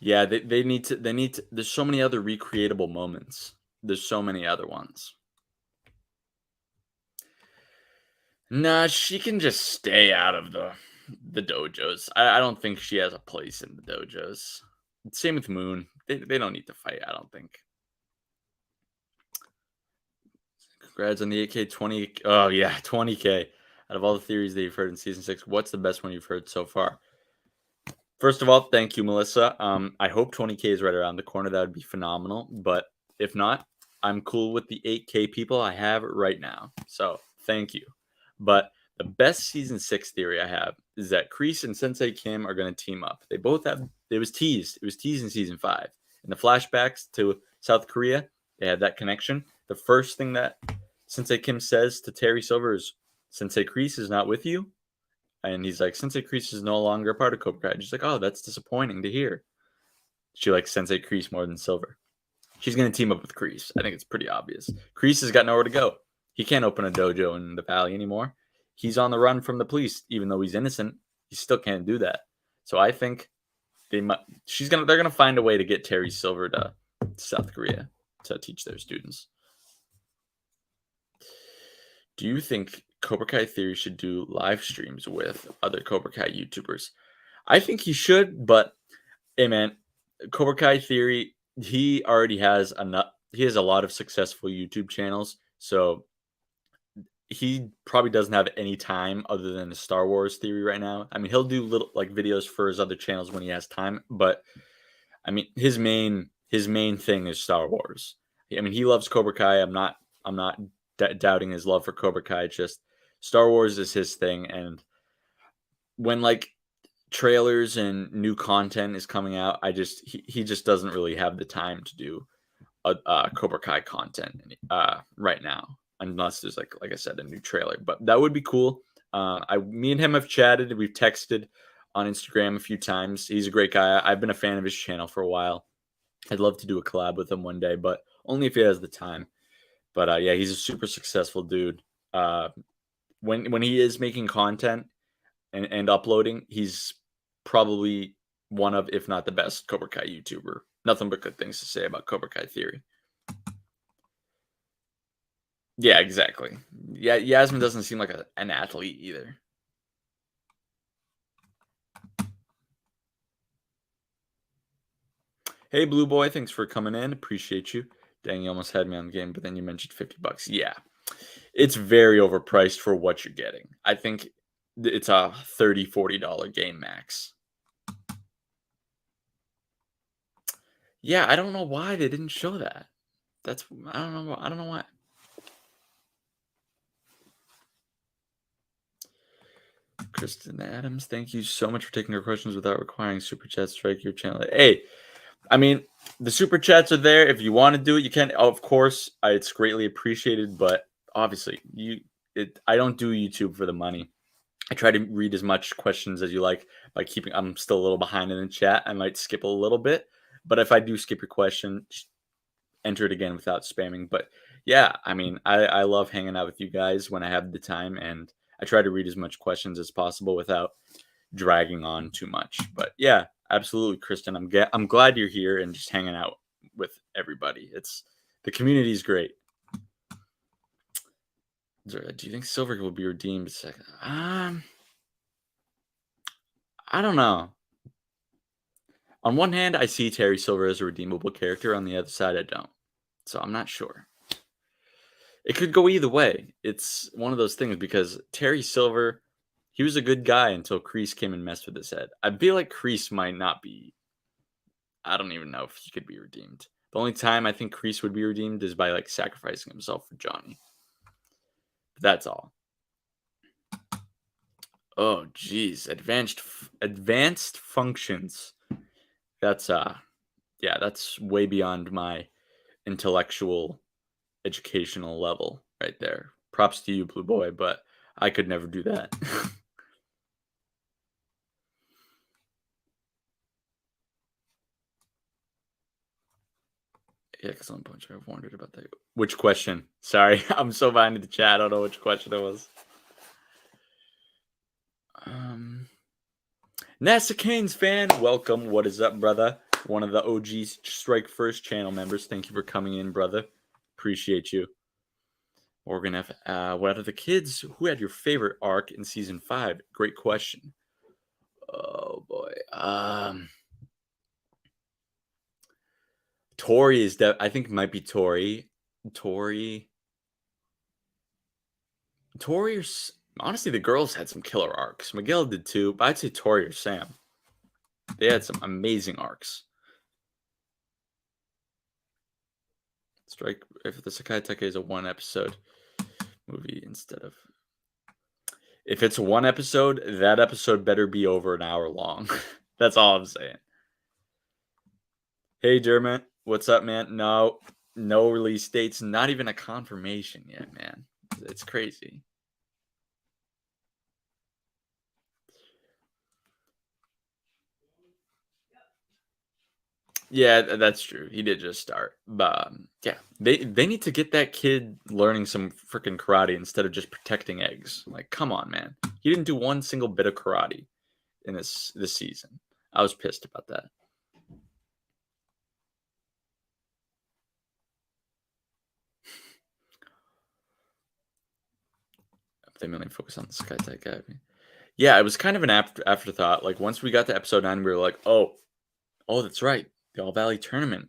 Yeah, they need to there's so many other recreatable moments. There's so many other ones. Nah, she can just stay out of the dojos. I don't think she has a place in the dojos. Same with Moon. They don't need to fight, I don't think. Congrats on the 8K 20. Oh yeah, 20K. Out of all the theories that you've heard in season 6, what's the best one you've heard so far? First of all, thank you, Melissa. I hope 20K is right around the corner. That would be phenomenal. But if not, I'm cool with the 8K people I have right now. So thank you. But the best season 6 theory I have is that Kreese and Sensei Kim are going to team up. They both have. It was teased. It was teased in season 5. In the flashbacks to South Korea, they had that connection. The first thing that Sensei Kim says to Terry Silver is, "Sensei Kreese is not with you." And he's like, Sensei Kreese is no longer a part of Cobra Kai. And she's like, oh, that's disappointing to hear. She likes Sensei Kreese more than Silver. She's going to team up with Kreese. I think it's pretty obvious. Kreese has got nowhere to go. He can't open a dojo in the Valley anymore. He's on the run from the police. Even though he's innocent, he still can't do that. So I think they're going to find a way to get Terry Silver to South Korea to teach their students. Do you think Cobra Kai Theory should do live streams with other Cobra Kai YouTubers? I think he should, but hey man, Cobra Kai Theory, he already has enough. He has a lot of successful YouTube channels, so he probably doesn't have any time other than the Star Wars theory right now. I mean, he'll do little like videos for his other channels when he has time, but I mean, his main thing is Star Wars. I mean, he loves Cobra Kai. I'm not doubting his love for Cobra Kai. Just Star Wars is his thing, and when like trailers and new content is coming out, he just doesn't really have the time to do a Cobra Kai content right now, unless there's like I said, a new trailer. But that would be cool. Me and him have chatted. We've texted on Instagram a few times. He's a great guy. I've been a fan of his channel for a while. I'd love to do a collab with him one day, but only if he has the time. But yeah, he's a super successful dude. Uh, when he is making content and uploading, he's probably one of, if not the best, Cobra Kai YouTuber. Nothing but good things to say about Cobra Kai Theory. Yeah, exactly. Yeah, Yasmin doesn't seem like an athlete either. Hey, Blue Boy, thanks for coming in. Appreciate you. Dang, you almost had me on the game, but then you mentioned $50. Yeah, it's very overpriced for what you're getting. I think it's a $30-$40 game max. Yeah, I don't know why they didn't show that. I don't know. I don't know why. Kristen Adams, thank you so much for taking our questions without requiring super chat. Strike your channel. Hey, I mean, the super chats are there. If you want to do it, you can. Of course, it's greatly appreciated. But obviously, I don't do YouTube for the money. I try to read as much questions as you like by keeping. I'm still a little behind in the chat. I might skip a little bit, but if I do skip your question, just enter it again without spamming. But yeah, I mean, I love hanging out with you guys when I have the time, and I try to read as much questions as possible without dragging on too much. But yeah, absolutely, Kristen. I'm glad you're here and just hanging out with everybody. The community is great. Do you think Silver will be redeemed? I don't know. On one hand, I see Terry Silver as a redeemable character. On the other side, I don't. So I'm not sure. It could go either way. It's one of those things because Terry Silver, he was a good guy until Kreese came and messed with his head. I feel like Kreese might not be. I don't even know if he could be redeemed. The only time I think Kreese would be redeemed is by like sacrificing himself for Johnny. But that's all. Oh, geez, advanced functions. That's yeah, that's way beyond my intellectual educational level right there. Props to you, Blue Boy, but I could never do that. Yeah, excellent punch. I've wondered about that. Which question? Sorry, I'm so behind in the chat. I don't know which question it was. NASA Canes fan, welcome. What is up, brother? One of the OG Strike First channel members. Thank you for coming in, brother. Appreciate you. We're gonna have what are the kids? Who had your favorite arc in season 5? Great question. Oh boy. Tori is I think it might be Tori. Tori or honestly, the girls had some killer arcs. Miguel did too, but I'd say Tori or Sam. They had some amazing arcs. Strike if the Sakai Takai is a 1-episode movie instead of. If it's one episode, that episode better be over an hour long. That's all I'm saying. Hey, Dermot, what's up, man? No release dates, not even a confirmation yet, man. It's crazy. Yeah, that's true. He did just start, but yeah, they need to get that kid learning some freaking karate instead of just protecting eggs. Like, come on, man. He didn't do one single bit of karate in this season. I was pissed about that. They mainly focus on the Sky Tech guy. Yeah, it was kind of an afterthought. Like once we got to episode 9, we were like, oh, that's right, the All Valley tournament.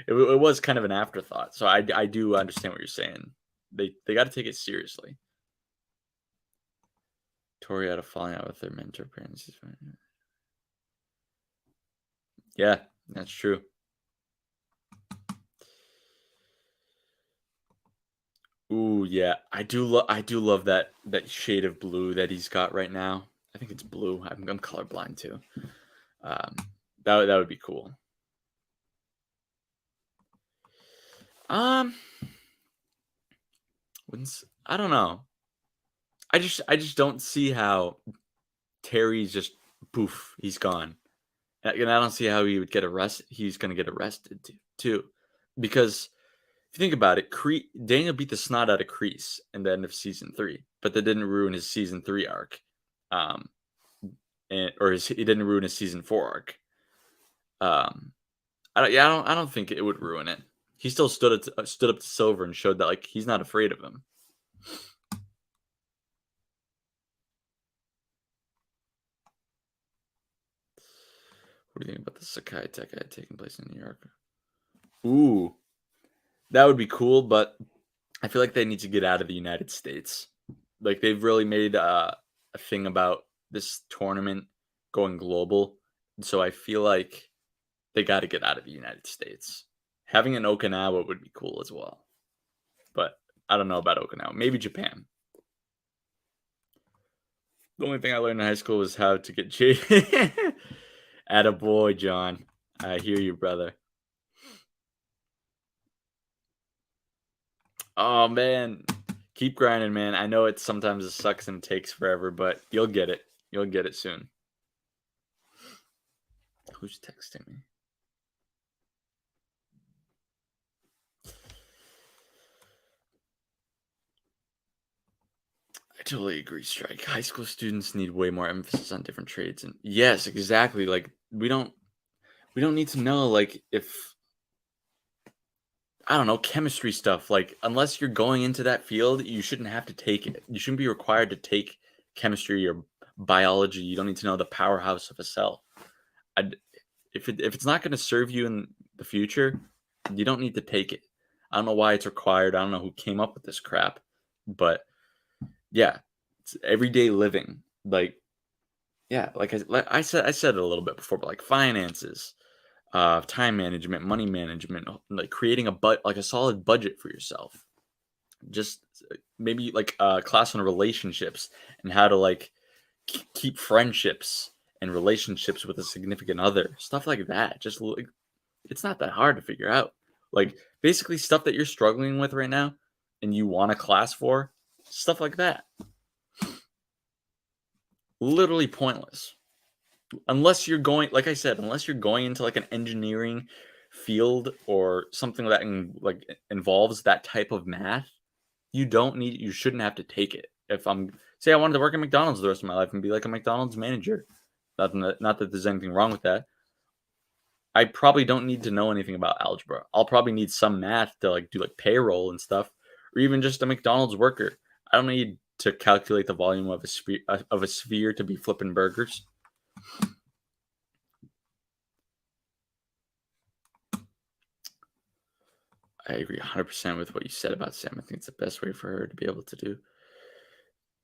it was kind of an afterthought. So I do understand what you're saying. They got to take it seriously. Tori had a falling out with their mentor parents. Yeah, that's true. Ooh, yeah. I do love that shade of blue that he's got right now. I think it's blue. I'm colorblind too. Um, that would be cool. Um, I don't know. I just don't see how Terry's just poof, he's gone. And I don't see how he would get arrested. He's gonna get arrested too. Because if you think about it, Daniel beat the snot out of Kreese in the end of season 3, but that didn't ruin his season 3 arc. Um, he didn't ruin his season 4 arc. Um, I don't think it would ruin it. He still stood up to Silver and showed that like he's not afraid of him. What do you think about the Sakai Takai taking place in New York? Ooh, that would be cool, but I feel like they need to get out of the United States. Like they've really made a thing about this tournament going global, so I feel like they got to get out of the United States. Having an Okinawa would be cool as well, but I don't know about Okinawa. Maybe Japan. The only thing I learned in high school was how to get chased. Attaboy, John. I hear you, brother. Oh man, keep grinding, man. I know it sometimes sucks and takes forever, but you'll get it. You'll get it soon. Who's texting me? I totally agree, Strike. High school students need way more emphasis on different trades, and yes, exactly. Like we don't need to know like if I don't know chemistry stuff. Like unless you're going into that field, you shouldn't have to take it. You shouldn't be required to take chemistry or biology. You don't need to know the powerhouse of a cell. I'd, if it's not going to serve you in the future, you don't need to take it. I don't know why it's required. I don't know who came up with this crap, but yeah, it's everyday living. Like yeah, like I said it a little bit before, but like finances, time management, money management, like creating like a solid budget for yourself. Just maybe like a class on relationships and how to like keep friendships and relationships with a significant other, stuff like that. Just like it's not that hard to figure out. Like basically stuff that you're struggling with right now and you want a class for, stuff like that. Literally pointless. Unless you're going like I said, unless you're going into like an engineering field or something that involves that type of math, you shouldn't have to take it. If I'm say I wanted to work at McDonald's the rest of my life and be like a McDonald's manager, not that there's anything wrong with that. I probably don't need to know anything about algebra. I'll probably need some math to like do like payroll and stuff, or even just a McDonald's worker. I don't need to calculate the volume of a sphere to be flipping burgers. I agree 100% with what you said about Sam. I think it's the best way for her to be able to do.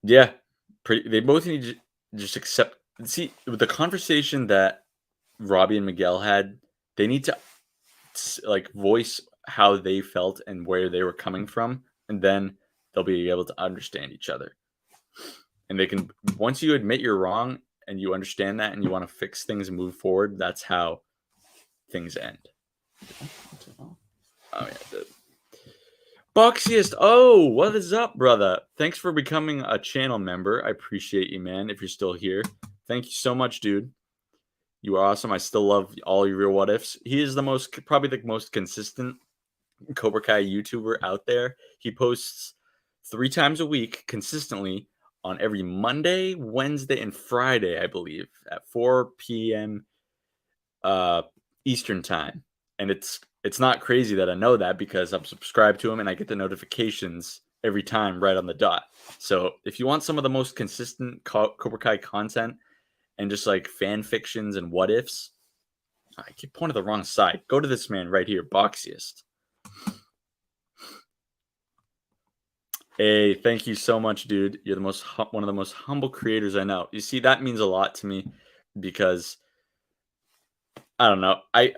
Yeah, they both need to just accept. See, with the conversation that Robbie and Miguel had, they need to like voice how they felt and where they were coming from, and then they'll be able to understand each other. And they can once you admit you're wrong and you understand that and you want to fix things and move forward, that's how things end. Oh yeah, Boxiest. Oh, what is up, brother? Thanks for becoming a channel member. I appreciate you, man. If you're still here, thank you so much, dude. You are awesome. I still love all your real what ifs. He is probably the most consistent Cobra Kai YouTuber out there. He posts 3 times a week consistently on every Monday, Wednesday, and Friday, I believe, at 4 p.m. Uh, Eastern time. And it's not crazy that I know that because I'm subscribed to him and I get the notifications every time right on the dot. So if you want some of the most consistent Cobra Kai content and just like fan fictions and what ifs, I keep pointing the wrong side. Go to this man right here, Boxiest. Hey, thank you so much, dude. You're one of the most humble creators I know. You see, that means a lot to me because I don't know. I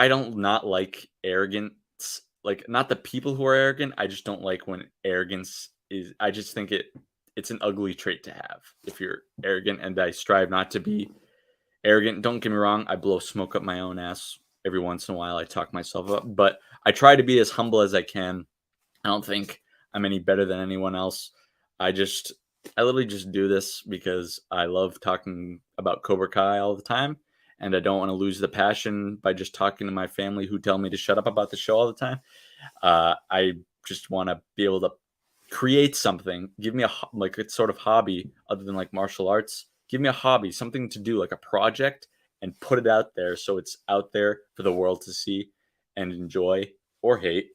don't not like arrogance like not the people who are arrogant. I just don't like when arrogance is. I just think it's an ugly trait to have if you're arrogant, and I strive not to be arrogant. Don't get me wrong. I blow smoke up my own ass every once in a while. I talk myself up, but I try to be as humble as I can. I don't think I'm any better than anyone else. I just, I literally just do this because I love talking about Cobra Kai all the time. And I don't want to lose the passion by just talking to my family who tell me to shut up about the show all the time. I just want to be able to create something. Give me like a sort of hobby other than like martial arts. Give me a hobby, something to do, like a project, and put it out there so it's out there for the world to see and enjoy or hate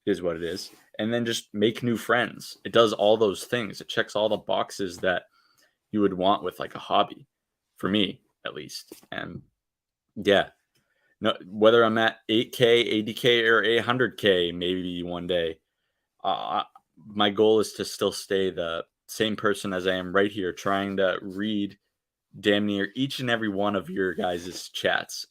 is what it is. And then just make new friends. It does all those things. It checks all the boxes that you would want with like a hobby, for me at least. And yeah, no, whether I'm at 8K, 80K, or 800K, maybe one day, uh, my goal is to still stay the same person as I am right here, trying to read damn near each and every one of your guys' chats.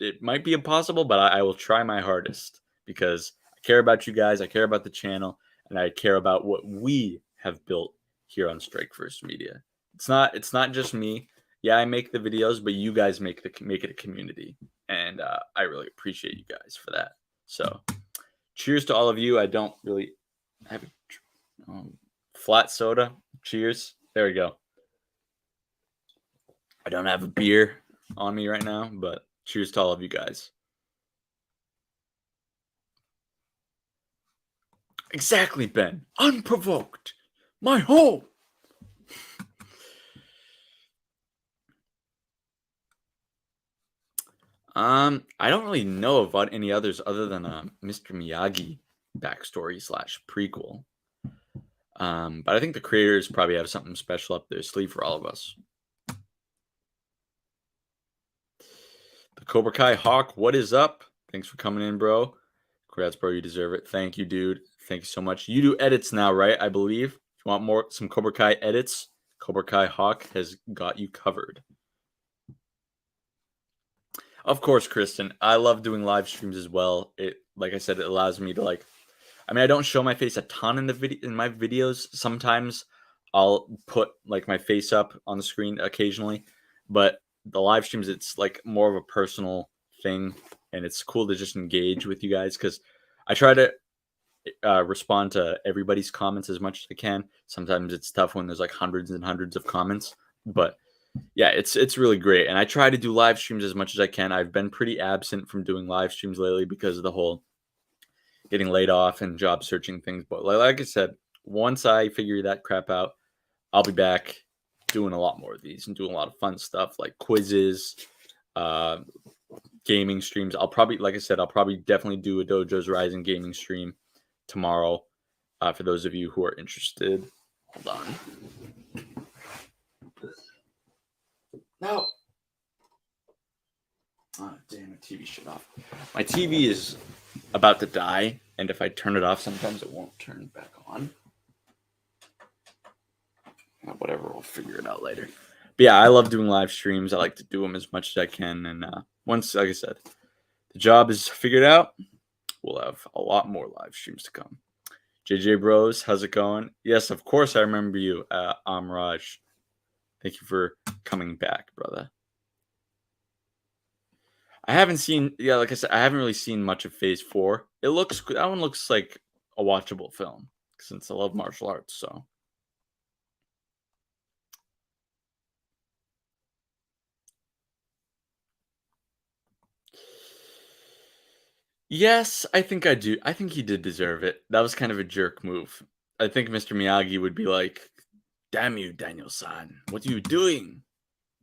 It might be impossible, but I will try my hardest because I care about you guys, I care about the channel, and I care about what we have built here on Strike First Media. It's not just me. Yeah, I make the videos, but you guys make it a community, and I really appreciate you guys for that. So, cheers to all of you. I don't really have a flat soda. Cheers. There we go. I don't have a beer on me right now, but cheers to all of you guys. Exactly, Ben. Unprovoked. My home. I don't really know about any others other than Mr. Miyagi backstory slash prequel. But I think the creators probably have something special up their sleeve for all of us. The Cobra Kai Hawk, what is up? Thanks for coming in, bro. Congrats, bro. You deserve it. Thank you, dude. Thank you so much. You do edits now, right? I believe. If you want some Cobra Kai edits, Cobra Kai Hawk has got you covered. Of course, Kristen. I love doing live streams as well. It, like I said, it allows me to I mean, I don't show my face a ton in the video in my videos. Sometimes I'll put like my face up on the screen occasionally, but the live streams, it's like more of a personal thing, and it's cool to just engage with you guys because I try to respond to everybody's comments as much as I can. Sometimes it's tough when there's like hundreds and hundreds of comments, but yeah, it's really great. And I try to do live streams as much as I can. I've been pretty absent from doing live streams lately because of the whole getting laid off and job searching things. But like I said, once I figure that crap out, I'll be back doing a lot more of these and doing a lot of fun stuff like quizzes, uh, gaming streams. I'll probably, like I said, I'll probably definitely do a Dojo's Rising gaming stream tomorrow. For those of you who are interested, hold on. No. Oh, damn, my TV shut off. My TV is about to die, and if I turn it off, sometimes it won't turn back on. Whatever, we'll figure it out later. But yeah, I love doing live streams. I like to do them as much as I can. And once, like I said, the job is figured out, we'll have a lot more live streams to come. JJ Bros, how's it going? Yes, of course I remember you, Amraj. Thank you for coming back, brother. I haven't seen, yeah, like I said, I haven't really seen much of Phase 4. That one looks like a watchable film since I love martial arts, so. Yes, I think I do. I think he did deserve it. That was kind of a jerk move. I think Mr. Miyagi would be like, "Damn you, Daniel-san. What are you doing?"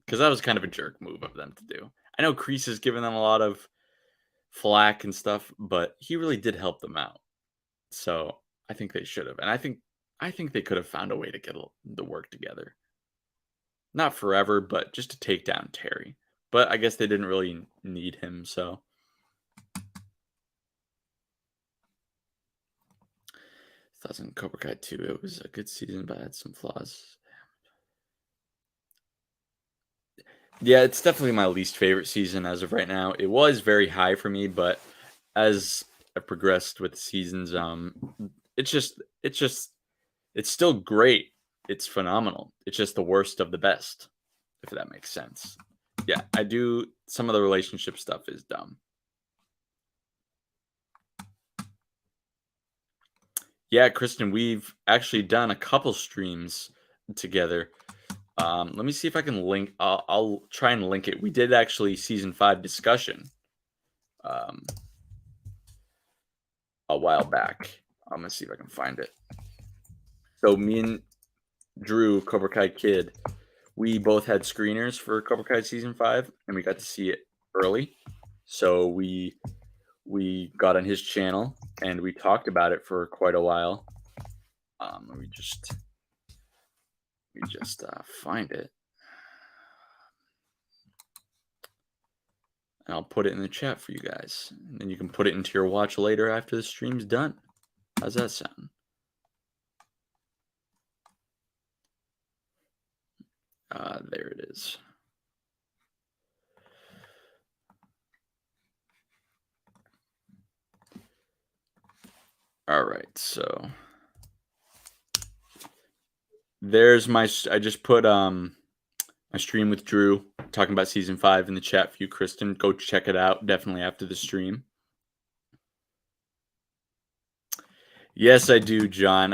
Because that was kind of a jerk move of them to do. I know Kreese has given them a lot of flack and stuff, but he really did help them out. So I think they should have. And I think they could have found a way to get the work together. Not forever, but just to take down Terry. But I guess they didn't really need him, so. Thoughts on Cobra Kai 2. It was a good season, but had some flaws. Yeah, it's definitely my least favorite season as of right now. It was very high for me, but as I've progressed with the seasons. It's just it's still great. It's phenomenal. It's just the worst of the best, if that makes sense. Yeah, I do. Some of the relationship stuff is dumb. Yeah, Kristen, we've actually done a couple streams together. Let me see if I can link. I'll try and link it. We did actually season 5 discussion um, a while back. I'm gonna see if I can find it. So me and Drew, Cobra Kai Kid, we both had screeners for Cobra Kai season 5, and we got to see it early. So we got on his channel and we talked about it for quite a while. Let me just find it, and I'll put it in the chat for you guys, and then you can put it into your watch later after the stream's done. How's that sound? There it is. All right, so there's my. I just put my stream with Drew talking about season 5 in the chat for you, Kristen. Go check it out definitely after the stream. Yes, I do, John.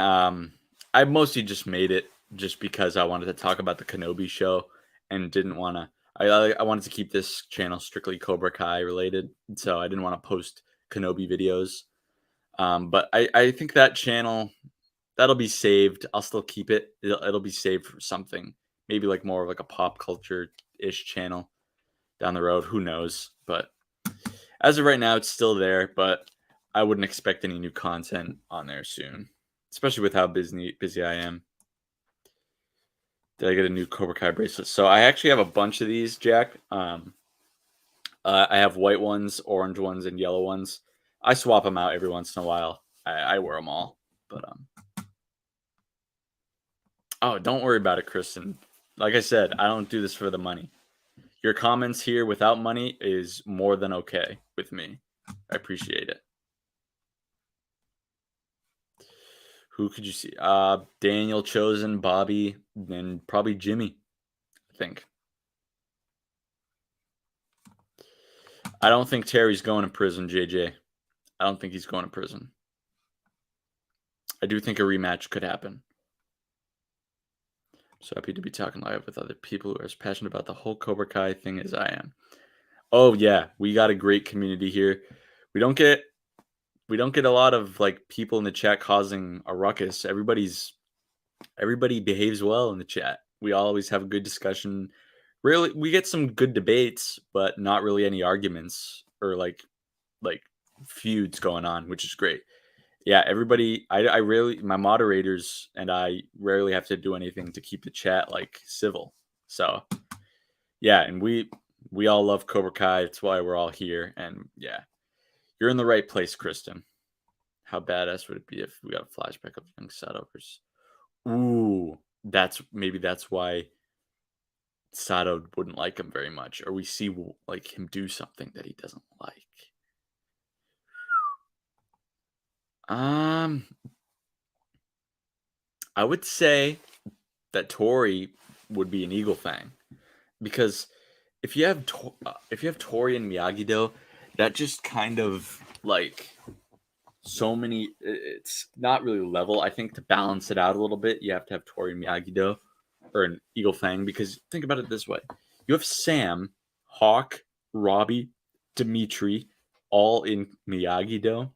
I mostly just made it just because I wanted to talk about the Kenobi show and didn't want to. I wanted to keep this channel strictly Cobra Kai related, so I didn't want to post Kenobi videos. But I think that channel that'll be saved. I'll still keep it. It'll be saved for something, maybe like more of like a pop culture ish channel down the road. Who knows? But as of right now, it's still there. But I wouldn't expect any new content on there soon, especially with how busy I am. Did I get a new Cobra Kai bracelet? So I actually have a bunch of these, Jack. I have white ones, orange ones, and yellow ones. I swap them out every once in a while. I wear them all, but oh, don't worry about it, Kristen. Like I said, I don't do this for the money. Your comments here without money is more than okay with me. I appreciate it. Who could you see? Daniel Chosen, Bobby, and probably Jimmy, I think. I don't think Terry's going to prison, JJ. I don't think he's going to prison. I do think a rematch could happen. So happy to be talking live with other people who are as passionate about the whole Cobra Kai thing as I am. Oh yeah, we got a great community here. We don't get a lot of like people in the chat causing a ruckus. Everybody behaves well in the chat. We always have a good discussion. Really, we get some good debates, but not really any arguments or like feuds going on, which is great. Yeah, everybody. I really my moderators and I rarely have to do anything to keep the chat like civil. So yeah, and we all love Cobra Kai. That's why we're all here. And yeah, you're in the right place, Kristen. How badass would it be if we got a flashback of young Sadokers? Ooh, that's why Sato wouldn't like him very much, or we see like him do something that he doesn't like. Um, I would say that Tori would be an Eagle Fang because if you have Tori and Miyagi-Do, that just kind of like so many. It's not really level. I think to balance it out a little bit, you have to have Tori and Miyagi-Do or an Eagle Fang because think about it this way: you have Sam, Hawk, Robbie, Dimitri, all in Miyagi-Do,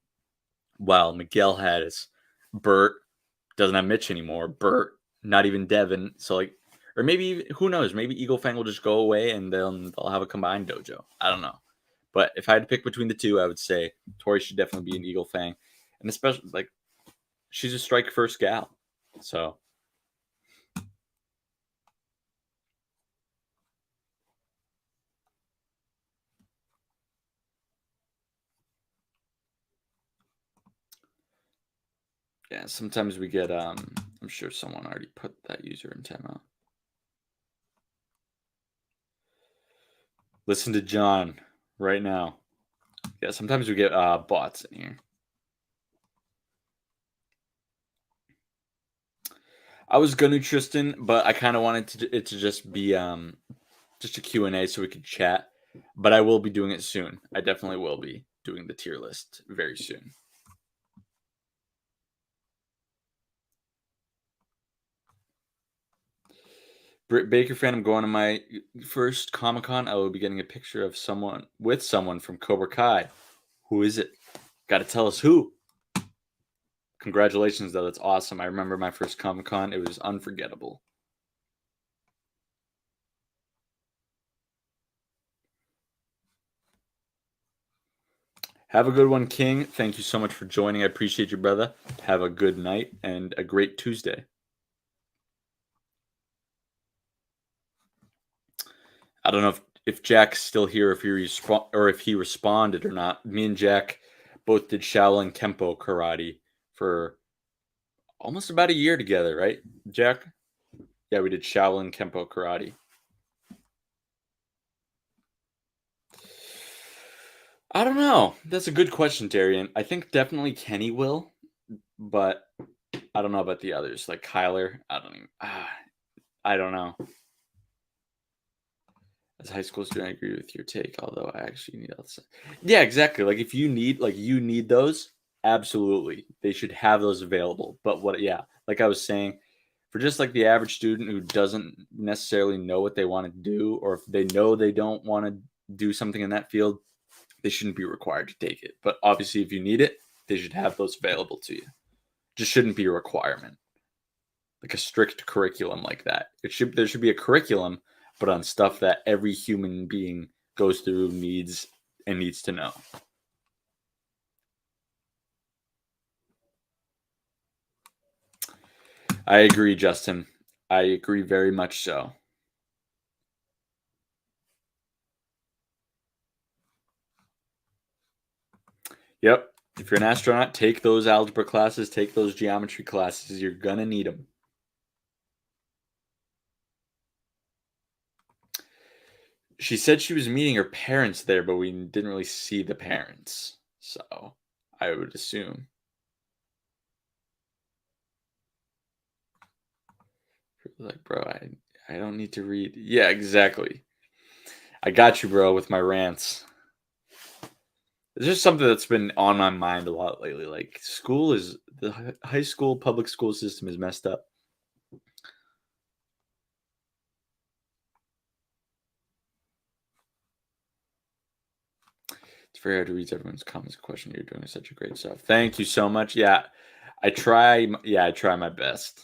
while Miguel has Bert, doesn't have Mitch anymore. Bert, not even Devin. So like, or maybe who knows? Maybe Eagle Fang will just go away and they'll have a combined dojo. I don't know. But if I had to pick between the two, I would say Tori should definitely be an Eagle Fang, and especially like she's a strike first gal. So yeah, sometimes we get I'm sure someone already put that user in timeout. Listen to John right now. Yeah, sometimes we get bots in here. I was gonna Tristan, but I kind of wanted it to just be just a Q&A so we could chat. But I will be doing it soon. I definitely will be doing the tier list very soon. Britt Baker fan, I'm going to my first Comic Con. I will be getting a picture of someone from Cobra Kai. Who is it? Got to tell us who. Congratulations, though. That's awesome. I remember my first Comic Con. It was unforgettable. Have a good one, King. Thank you so much for joining. I appreciate you, brother. Have a good night and a great Tuesday. I don't know if Jack's still here, if he responded or not. Me and Jack both did Shaolin Kempo karate for almost about a year together, right, Jack? Yeah, we did Shaolin Kempo karate. I don't know. That's a good question, Darian. I think definitely Kenny will, but I don't know about the others. Like Kyler, I don't know. As a high school student, I agree with your take, although I actually need else. Yeah, exactly. Like if you need those, absolutely. They should have those available. But like I was saying, for just like the average student who doesn't necessarily know what they want to do, or if they know they don't want to do something in that field, they shouldn't be required to take it. But obviously, if you need it, they should have those available to you. Just shouldn't be a requirement, like a strict curriculum like that. There should be a curriculum, but on stuff that every human being goes through, needs to know. I agree, Justin. I agree very much so. Yep. If you're an astronaut, take those algebra classes, take those geometry classes. You're going to need them. She said she was meeting her parents there, but we didn't really see the parents. So I would assume. Like, bro, I don't need to read. Yeah, exactly. I got you, bro, with my rants. It's just something that's been on my mind a lot lately. Like, the high school public school system is messed up. It's very hard to read everyone's comments. Question, you're doing such a great job. Thank you so much. Yeah, I try. Yeah, I try my best.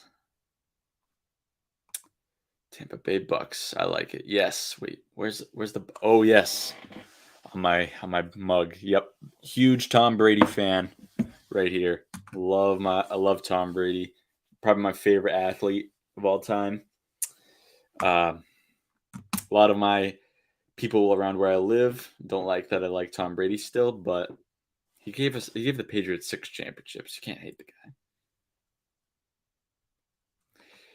Tampa Bay Bucks. I like it. Yes. Wait, where's the? Oh yes, on my mug. Yep, huge Tom Brady fan right here. I love Tom Brady. Probably my favorite athlete of all time. A lot of my people around where I live don't like that I like Tom Brady still, but he gave the Patriots 6 championships. You can't hate the guy.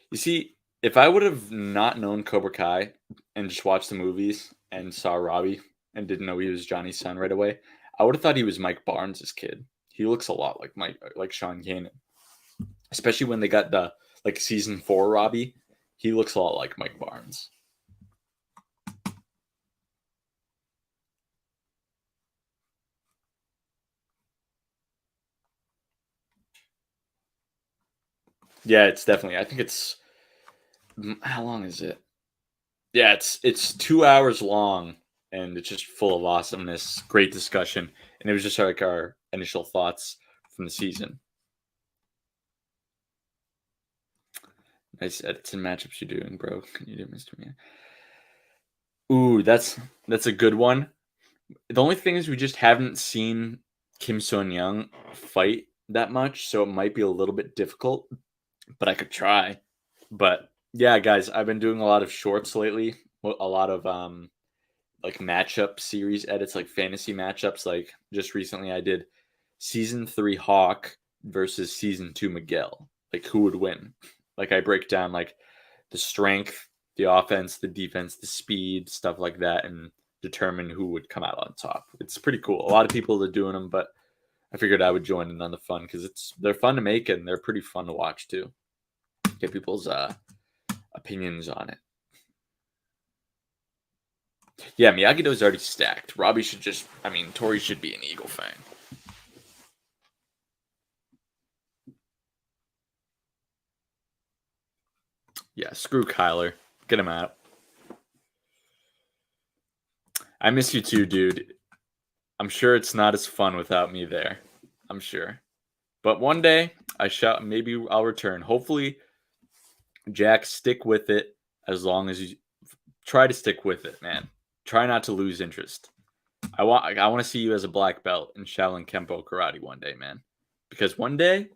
You see, if I would have not known Cobra Kai and just watched the movies and saw Robbie and didn't know he was Johnny's son right away, I would have thought he was Mike Barnes' kid. He looks a lot like Sean Kanan. Especially when they got the like season 4 Robbie, he looks a lot like Mike Barnes. Yeah, it's definitely. I think it's how long is it? Yeah, it's 2 hours long and it's just full of awesomeness, great discussion, and it was just like our initial thoughts from the season. Nice edits and matchups you're doing, bro. Can you do Mr. Man? Ooh, that's a good one. The only thing is we just haven't seen Kim Son Young fight that much, so it might be a little bit difficult, but I could try. But yeah, guys, I've been doing a lot of shorts lately, a lot of like matchup series edits, like fantasy matchups. Like just recently, I did season 3 Hawk versus season 2 Miguel. Like who would win? Like I break down like the strength, the offense, the defense, the speed, stuff like that, and determine who would come out on top. It's pretty cool. A lot of people are doing them, but I figured I would join in on the fun because they're fun to make and they're pretty fun to watch too. get people's opinions on it. Yeah, Miyagi-Do's already stacked. Robbie should just, Tori should be an Eagle Fang. Yeah, screw Kyler. Get him out. I miss you too, dude. I'm sure it's not as fun without me there. I'm sure. But one day, maybe I'll return. Hopefully, Jack, stick with it as long as you try to stick with it, man. Try not to lose interest. I want to see you as a black belt in Shaolin Kempo karate one day, man. Because one day,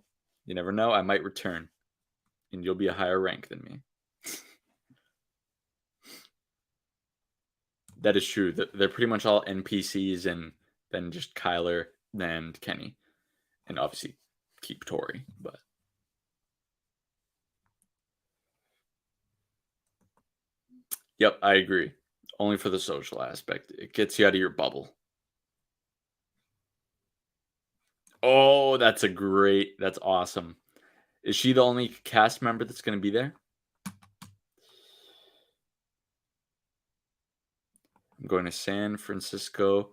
you never know, I might return and you'll be a higher rank than me. That is true. They're pretty much all NPCs and then just Kyler and Kenny. And obviously keep Tori, but yep, I agree. Only for the social aspect. It gets you out of your bubble. Oh, that's awesome. Is she the only cast member that's going to be there? I'm going to San Francisco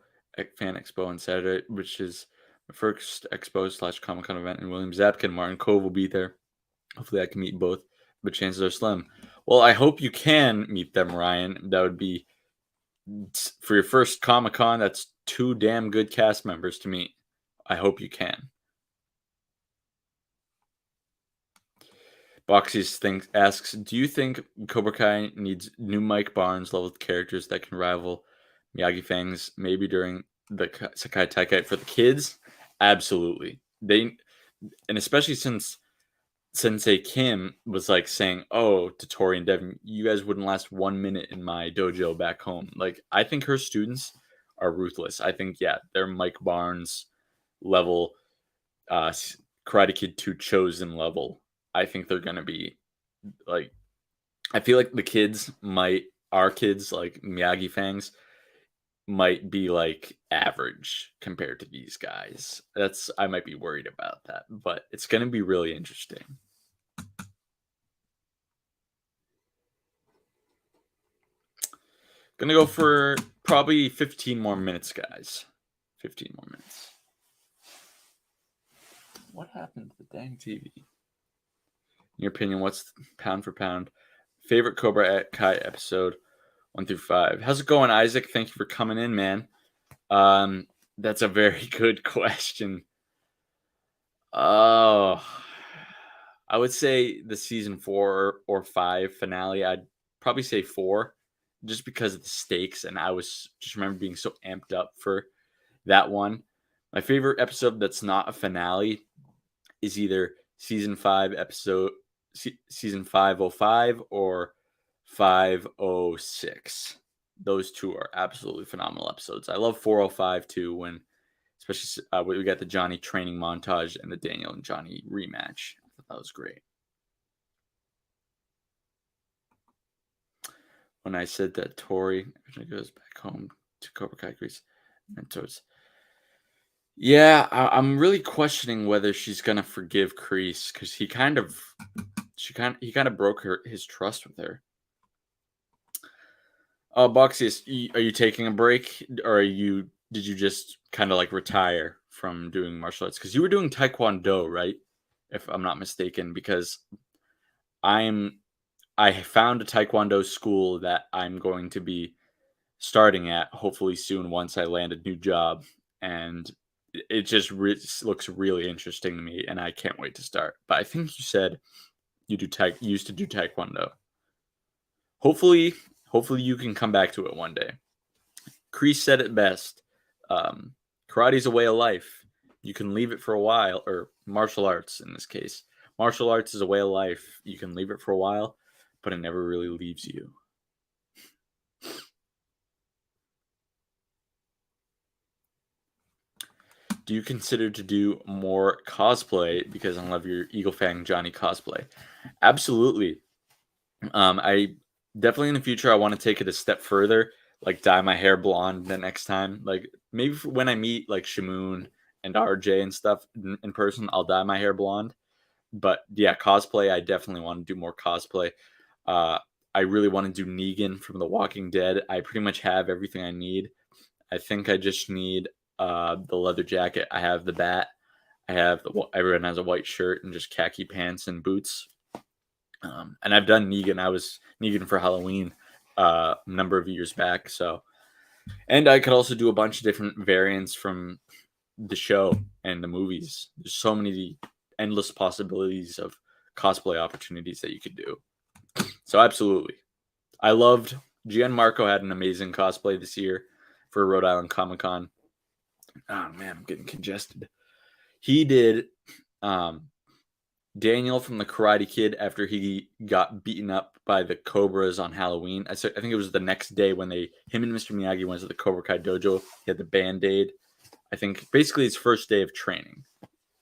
Fan Expo on Saturday, which is my first expo / Comic-Con event, and William Zabka and Martin Cove will be there. Hopefully I can meet both, but chances are slim. Well, I hope you can meet them, Ryan. That would be, for your first Comic-Con, that's 2 damn good cast members to meet. I hope you can. Boxy asks, do you think Cobra Kai needs new Mike Barnes level characters that can rival Miyagi Fangs maybe during the Sakai Takai for the kids? Absolutely. And especially since Sensei Kim was like saying, oh, to Tori and Devin, you guys wouldn't last 1 minute in my dojo back home. Like, I think her students are ruthless. I think, yeah, they're Mike Barnes level, Karate Kid 2 chosen level. I think they're going to be like, I feel like our kids, like Miyagi Fangs, might be like average compared to these guys. I might be worried about that, but it's going to be really interesting. Gonna go for probably 15 more minutes, guys. 15 more minutes. What happened to the dang TV? In your opinion, what's pound for pound favorite Cobra Kai episode 1 through 5? How's it going, Isaac? Thank you for coming in, man. That's a very good question. Oh, I would say the season 4 or 5 finale. I'd probably say 4, just because of the stakes, and I was just remember being so amped up for that one. My favorite episode that's not a finale is either season 505 or 506. Those two are absolutely phenomenal episodes. I love 405 too, when especially we got the Johnny training montage and the Daniel and Johnny rematch. I thought that was great. When I said that Tori goes back home to Cobra Kai Grease mentors. Yeah, I'm really questioning whether she's gonna forgive Kreese, because he kind of broke his trust with her. Boxy, are you taking a break, or did you just kind of like retire from doing martial arts? Because you were doing Taekwondo, right? If I'm not mistaken, because I found a Taekwondo school that I'm going to be starting at hopefully soon once I land a new job, and it just looks really interesting to me, and I can't wait to start. But I think you said you used to do Taekwondo. Hopefully you can come back to it one day. Kreese said it best. Karate's a way of life. You can leave it for a while, or martial arts in this case. Martial arts is a way of life. You can leave it for a while, but it never really leaves you. Do you consider to do more cosplay? Because I love your Eagle Fang Johnny cosplay. Absolutely. I definitely in the future, I want to take it a step further, like dye my hair blonde the next time. Like maybe when I meet like Shamoon and RJ and stuff in person, I'll dye my hair blonde. But yeah, cosplay, I definitely want to do more cosplay. I really want to do Negan from The Walking Dead. I pretty much have everything I need. I think I just need the leather jacket. I have the bat. I have everyone has a white shirt and just khaki pants and boots. And I've done Negan. I was Negan for Halloween a number of years back. So, and I could also do a bunch of different variants from the show and the movies. There's so many endless possibilities of cosplay opportunities that you could do. So absolutely. I loved Gianmarco had an amazing cosplay this year for Rhode Island Comic Con. Oh man, I'm getting congested. He did Daniel from the Karate Kid after he got beaten up by the Cobras on Halloween. I think it was the next day when him and Mr. Miyagi went to the Cobra Kai dojo. He had the Band-Aid. I think basically his first day of training.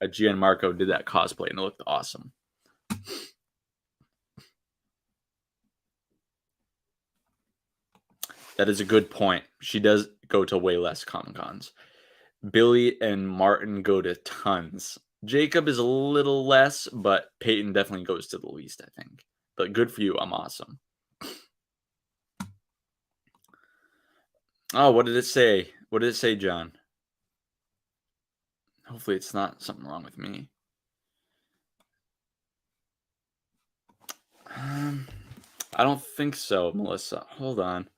Gianmarco did that cosplay and it looked awesome. That is a good point. She does go to way less Comic Cons. Billy and Martin go to tons. Jacob is a little less, but Peyton definitely goes to the least, I think. But good for you. I'm awesome. Oh, what did it say? What did it say, John? Hopefully it's not something wrong with me. I don't think so, Melissa. Hold on.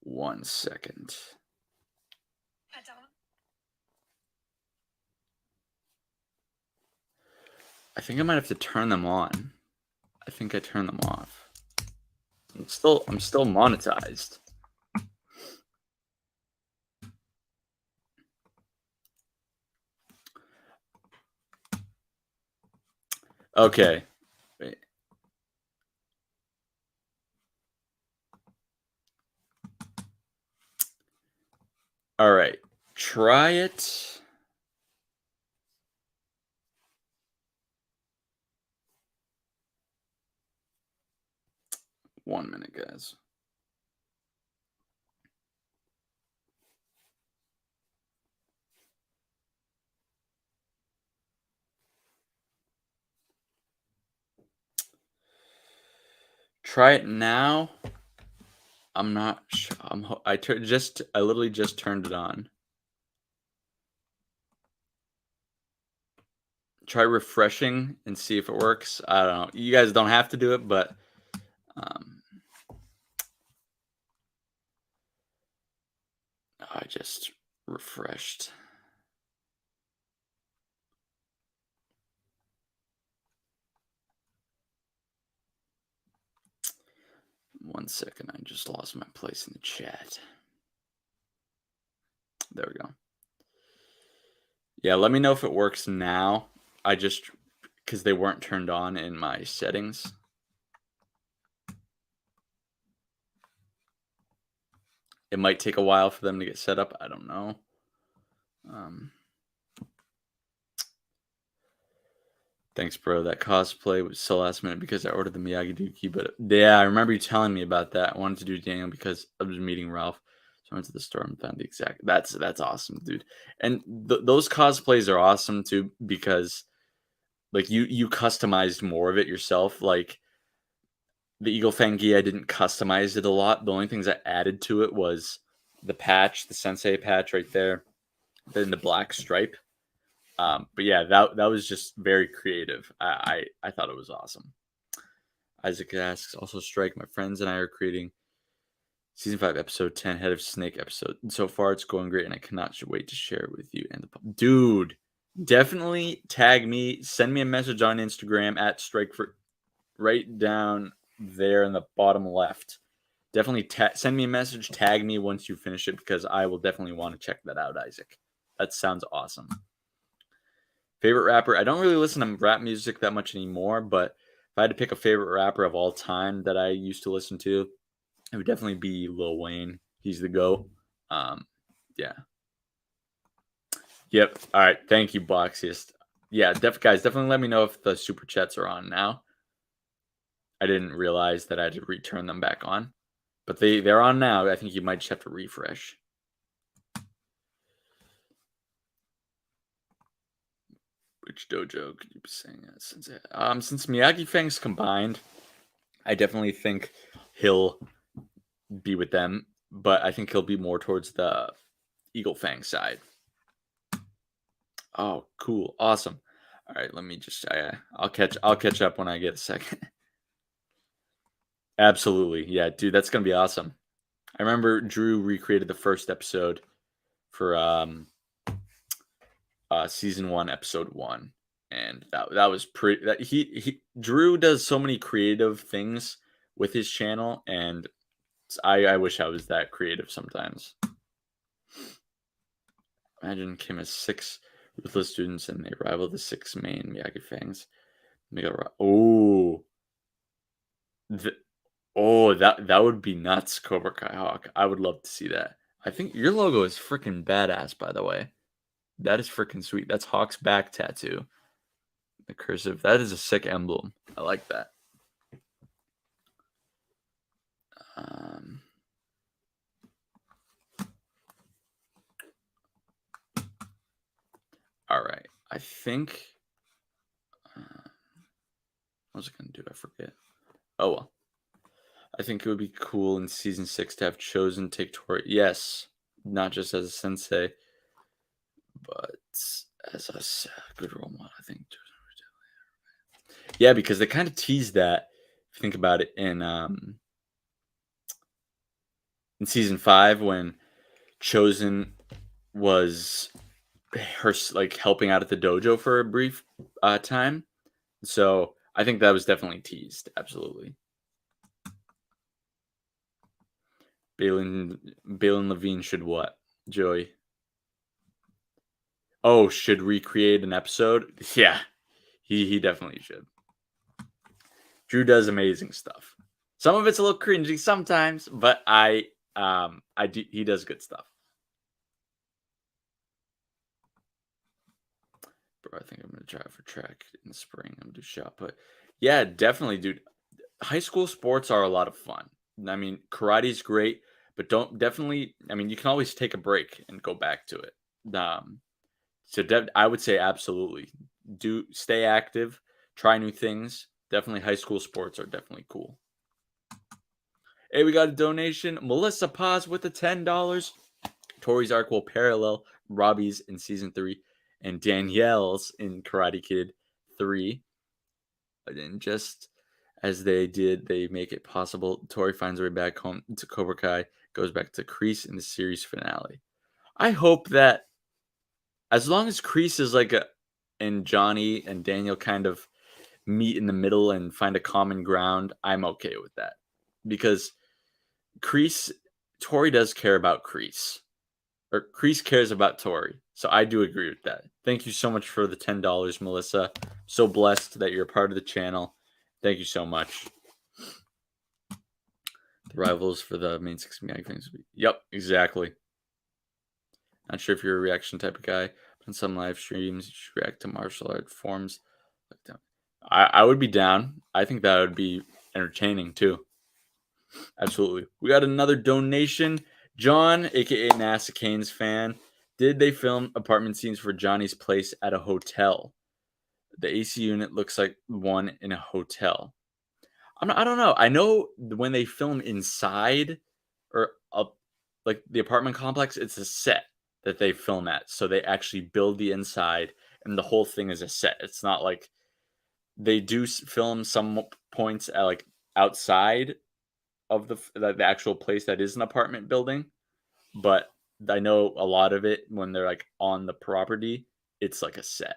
1 second. I think I might have to turn them on. I think I turned them off. I'm still monetized. Okay. Wait. All right. Try it. One minute, guys. Try it now. I'm not sure. I literally just turned it on. Try refreshing and see if it works. I don't know. You guys don't have to do it, but I just refreshed. One second, I just lost my place in the chat. There we go. Yeah, let me know if it works now. Because they weren't turned on in my settings. It might take a while for them to get set up. I don't know. Thanks, bro. That cosplay was so last minute because I ordered the Miyagi Dookie. But yeah, I remember you telling me about that. I wanted to do Daniel because I was meeting Ralph. So I went to the store and found the exact. That's awesome, dude. And those cosplays are awesome too because like you customized more of it yourself. Like the Eagle Fang gi, I didn't customize it a lot. The only things I added to it was the patch, the Sensei patch right there, then the black stripe. But yeah, that was just very creative. I thought it was awesome. Isaac asks, also Strike, my friends and I are creating season 5 episode 10 head of snake episode. And so far it's going great and I cannot wait to share it with you and the dude. Definitely tag me, send me a message on Instagram at Strike for right down there in the bottom left. Definitely send me a message, tag me once you finish it because I will definitely want to check that out, Isaac. That sounds awesome. Favorite rapper? I don't really listen to rap music that much anymore, but if I had to pick a favorite rapper of all time that I used to listen to, it would definitely be Lil Wayne. He's the GOAT. Yeah. Yep. All right. Thank you, Boxiest. Yeah, guys, definitely let me know if the super chats are on now. I didn't realize that I had to return them back on, but they're on now. I think you might just have to refresh. Which dojo could you be saying that since since Miyagi Fang's combined, I definitely think he'll be with them, but I think he'll be more towards the Eagle Fang side. Oh, cool, awesome. All right, let me just I'll catch up when I get a second. Absolutely, yeah, dude, that's gonna be awesome. I remember Drew recreated the first episode for season 1, episode 1, and that was pretty. That he Drew does so many creative things with his channel, and I wish I was that creative sometimes. Imagine Kim has 6 ruthless students, and they rival the 6 main Miyagi Fangs. Oh, that would be nuts, Cobra Kai Hawk. I would love to see that. I think your logo is freaking badass, by the way. That is freaking sweet. That's Hawk's back tattoo. The cursive. That is a sick emblem. I like that. All right. I think. What was I going to do? I forget. Oh, well. I think it would be cool in season 6 to have Chosen take Tori. Yes. Not just as a sensei, but as a good role model, I think. Yeah, because they kind of teased that. If you think about it, in season 5, when Chosen was her like helping out at the dojo for a brief time. So I think that was definitely teased. Absolutely. Balin Levine should what? Joey. Oh, should recreate an episode? Yeah. He definitely should. Drew does amazing stuff. Some of it's a little cringy sometimes, but he does good stuff. Bro, I think I'm gonna try for track in the spring. I'm gonna do shot put. Yeah, definitely, dude. High school sports are a lot of fun. I mean, karate's great, but don't definitely. I mean, you can always take a break and go back to it. I would say absolutely do stay active, try new things. Definitely, high school sports are definitely cool. Hey, we got a donation. Melissa Paz with the $10. Tori's arc will parallel Robbie's in season 3 and Danielle's in Karate Kid 3. And just as they did, they make it possible. Tori finds her way back home to Cobra Kai, goes back to Kreese in the series finale. I hope that as long as Kreese is and Johnny and Daniel kind of meet in the middle and find a common ground, I'm okay with that. Because Tori does care about Kreese. Or Kreese cares about Tori. So I do agree with that. Thank you so much for the $10, Melissa. So blessed that you're a part of the channel. Thank you so much. The rivals for the main 6 Miyagi things. Yep, exactly. Not sure if you're a reaction type of guy, but in some live streams, you should react to martial art forms. I would be down. I think that would be entertaining too. Absolutely. We got another donation. John, aka NASA Kane's fan. Did they film apartment scenes for Johnny's place at a hotel? The AC unit looks like one in a hotel. I don't know. I know when they film inside or up, like the apartment complex, it's a set that they film at. So they actually build the inside, and the whole thing is a set. It's not like they do film some points at like outside of the actual place that is an apartment building, but I know a lot of it when they're like on the property, it's like a set,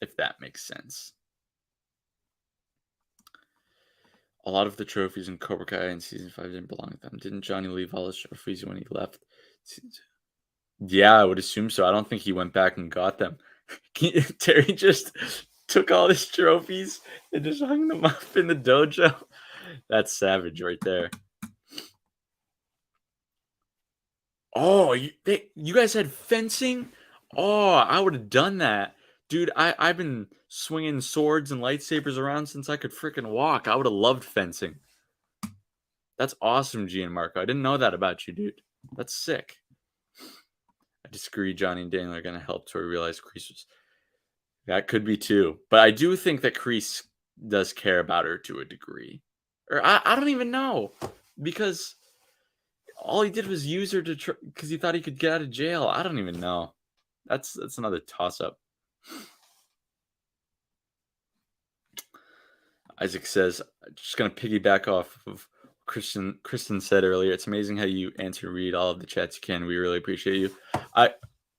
if that makes sense. A lot of the trophies in Cobra Kai in season 5 didn't belong to them. Didn't Johnny leave all his trophies when he left? Yeah, I would assume so. I don't think he went back and got them. Terry just took all his trophies and just hung them up in the dojo. That's savage right there. Oh, you guys had fencing? Oh, I would have done that. Dude, I've been swinging swords and lightsabers around since I could freaking walk. I would have loved fencing. That's awesome, Gianmarco. I didn't know that about you, dude. That's sick. I disagree. Johnny and Daniel are going to help Tori realize Kreese was... That could be too. But I do think that Kreese does care about her to a degree. Or I don't even know. Because all he did was use her to because he thought he could get out of jail. I don't even know. That's another toss up. Isaac says, just gonna piggyback off of Kristen said earlier. It's amazing how you answer and read all of the chats you can. We really appreciate you. I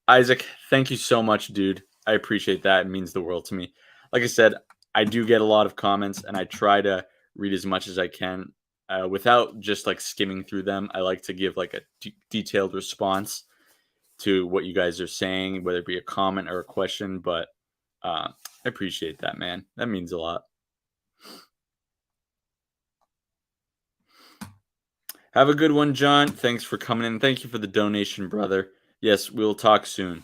Isaac, thank you so much, dude. I appreciate that. It means the world to me. Like I said, I do get a lot of comments, and I try to read as much as I can without just like skimming through them. I like to give like a detailed response to what you guys are saying, whether it be a comment or a question. But I appreciate that, man. That means a lot. Have a good one, John. Thanks for coming in. Thank you for the donation, brother. Yes, we'll talk soon.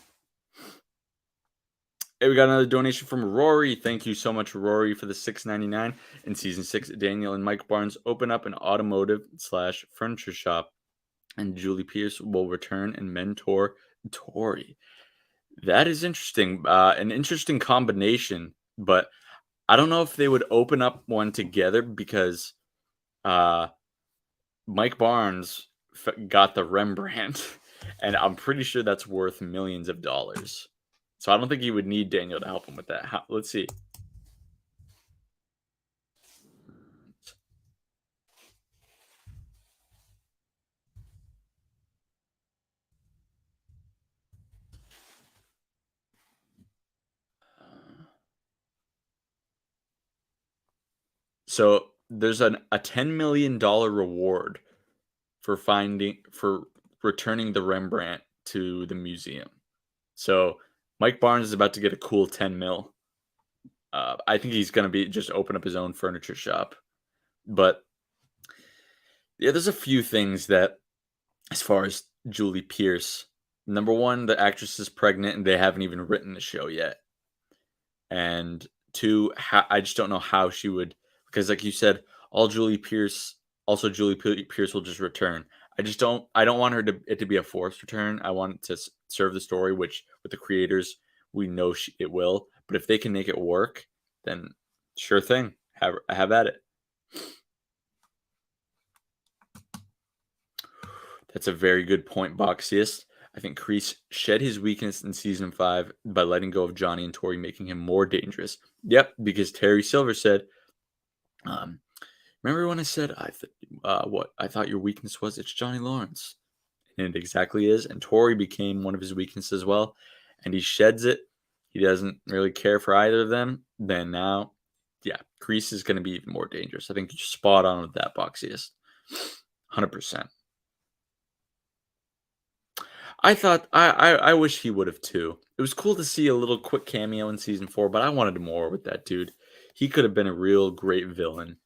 Hey, we got another donation from Rory. Thank you so much, Rory, for the $6.99. In season 6, Daniel and Mike Barnes open up an automotive slash furniture shop, and Julie Pierce will return and mentor Tori. That is interesting. An interesting combination, but I don't know if they would open up one together because Mike Barnes got the Rembrandt, and I'm pretty sure that's worth millions of dollars. So I don't think he would need Daniel to help him with that. Let's see. So there's a $10 million reward for returning the Rembrandt to the museum. So Mike Barnes is about to get a cool 10 mil. I think he's going to be just open up his own furniture shop. But yeah, there's a few things that, as far as Julie Pierce, number one, the actress is pregnant and they haven't even written the show yet. And two, I just don't know how she would, because like you said, Julie Pierce will just return. I don't want it to be a forced return. I want it to serve the story, which with the creators, we know it will. But if they can make it work, then sure thing. Have at it. That's a very good point, Boxiest. I think Kreese shed his weakness in season 5 by letting go of Johnny and Tori, making him more dangerous. Yep, because Terry Silver said, remember when I said what I thought your weakness was? It's Johnny Lawrence. And it exactly is. And Tori became one of his weaknesses as well. And he sheds it. He doesn't really care for either of them. Then now, yeah, Kreese is going to be even more dangerous. I think you're spot on with that, Boxiest. 100%. I wish he would have too. It was cool to see a little quick cameo in season 4, but I wanted more with that dude. He could have been a real great villain.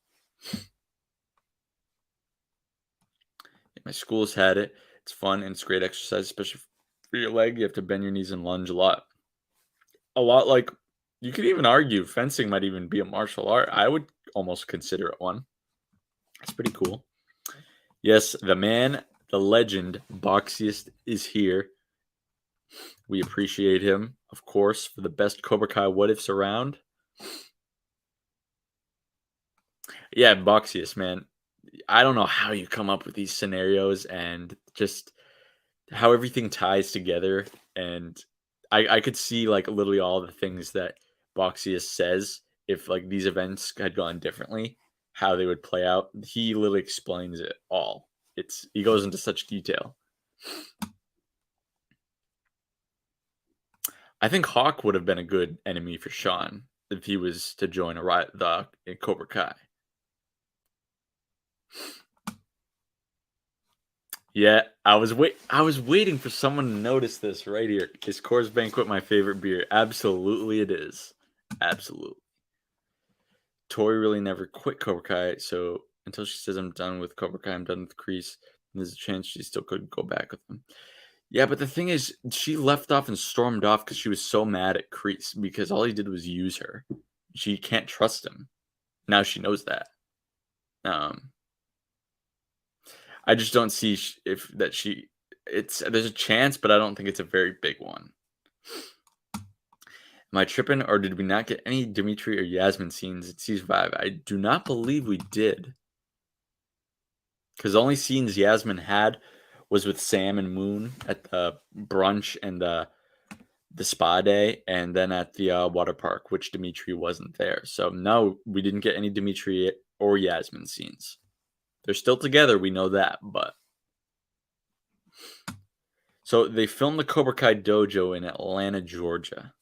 My school's had it. It's fun and it's great exercise, especially for your leg. You have to bend your knees and lunge a lot. A lot like you could even argue fencing might even be a martial art. I would almost consider it one. It's pretty cool. Yes, the man, the legend, Boxiest is here. We appreciate him, of course, for the best Cobra Kai what ifs around. Yeah, Boxiest, man. I don't know how you come up with these scenarios and just how everything ties together. And I could see like literally all the things that Boxius says if like these events had gone differently, how they would play out. He literally explains it all. He goes into such detail. I think Hawk would have been a good enemy for Sean if he was to join the Cobra Kai. Yeah, I was waiting for someone to notice this right here. Is Coors Banquet my favorite beer? Absolutely it is. Absolutely. Tori really never quit Cobra Kai, so until she says I'm done with Cobra Kai, I'm done with Kreese, there's a chance she still could go back with him. Yeah, but the thing is, she left off and stormed off because she was so mad at Kreese because all he did was use her. She can't trust him. Now she knows that. I just don't see if that she. There's a chance, but I don't think it's a very big one. Am I tripping, or did we not get any Dimitri or Yasmin scenes in season 5? I do not believe we did. Because the only scenes Yasmin had was with Sam and Moon at the brunch and the spa day, and then at the water park, which Dimitri wasn't there. So no, we didn't get any Dimitri or Yasmin scenes. They're still together, we know that, but so they filmed the Cobra Kai dojo in Atlanta, Georgia.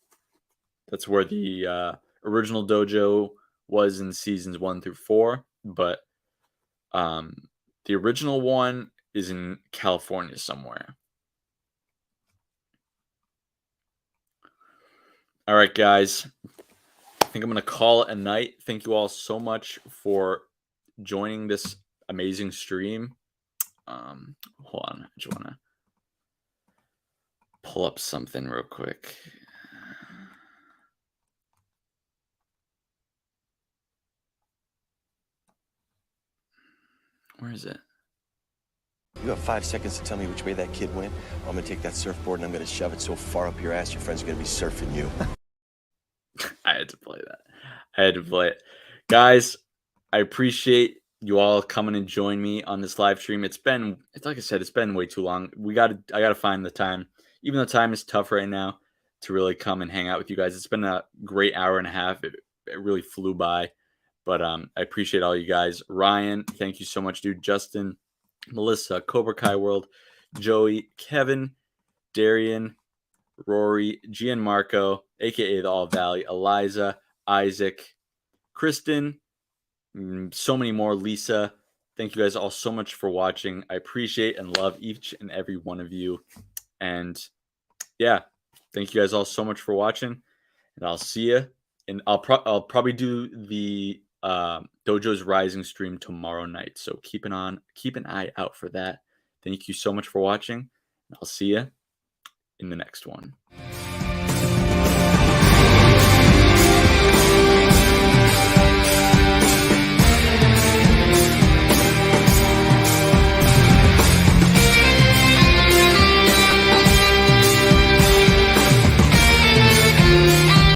That's where the original dojo was in seasons 1 through 4, but the original one is in California somewhere. All right, guys. I think I'm going to call it a night. Thank you all so much for joining this amazing stream. Hold on. I just want to pull up something real quick. Where is it? You have 5 seconds to tell me which way that kid went. I'm gonna take that surfboard and I'm gonna shove it so far up your ass your friends are gonna be surfing you. I had to play that. I had to play it. Guys, I appreciate you all coming and join me on this live stream. It's like I said, it's been way too long. I gotta find the time. Even though time is tough right now to really come and hang out with you guys. It's been a great hour and a half. It really flew by. But I appreciate all you guys. Ryan, thank you so much, dude. Justin, Melissa, Cobra Kai World, Joey, Kevin, Darian, Rory, Gianmarco, aka the All Valley, Eliza, Isaac, Kristen, so many more, Lisa. Thank you guys all so much for watching. I appreciate and love each and every one of you. And yeah, thank you guys all so much for watching. And I'll see you. And I'll probably do the Dojo's Rising stream tomorrow night. So keep an eye out for that. Thank you so much for watching. And I'll see you in the next one.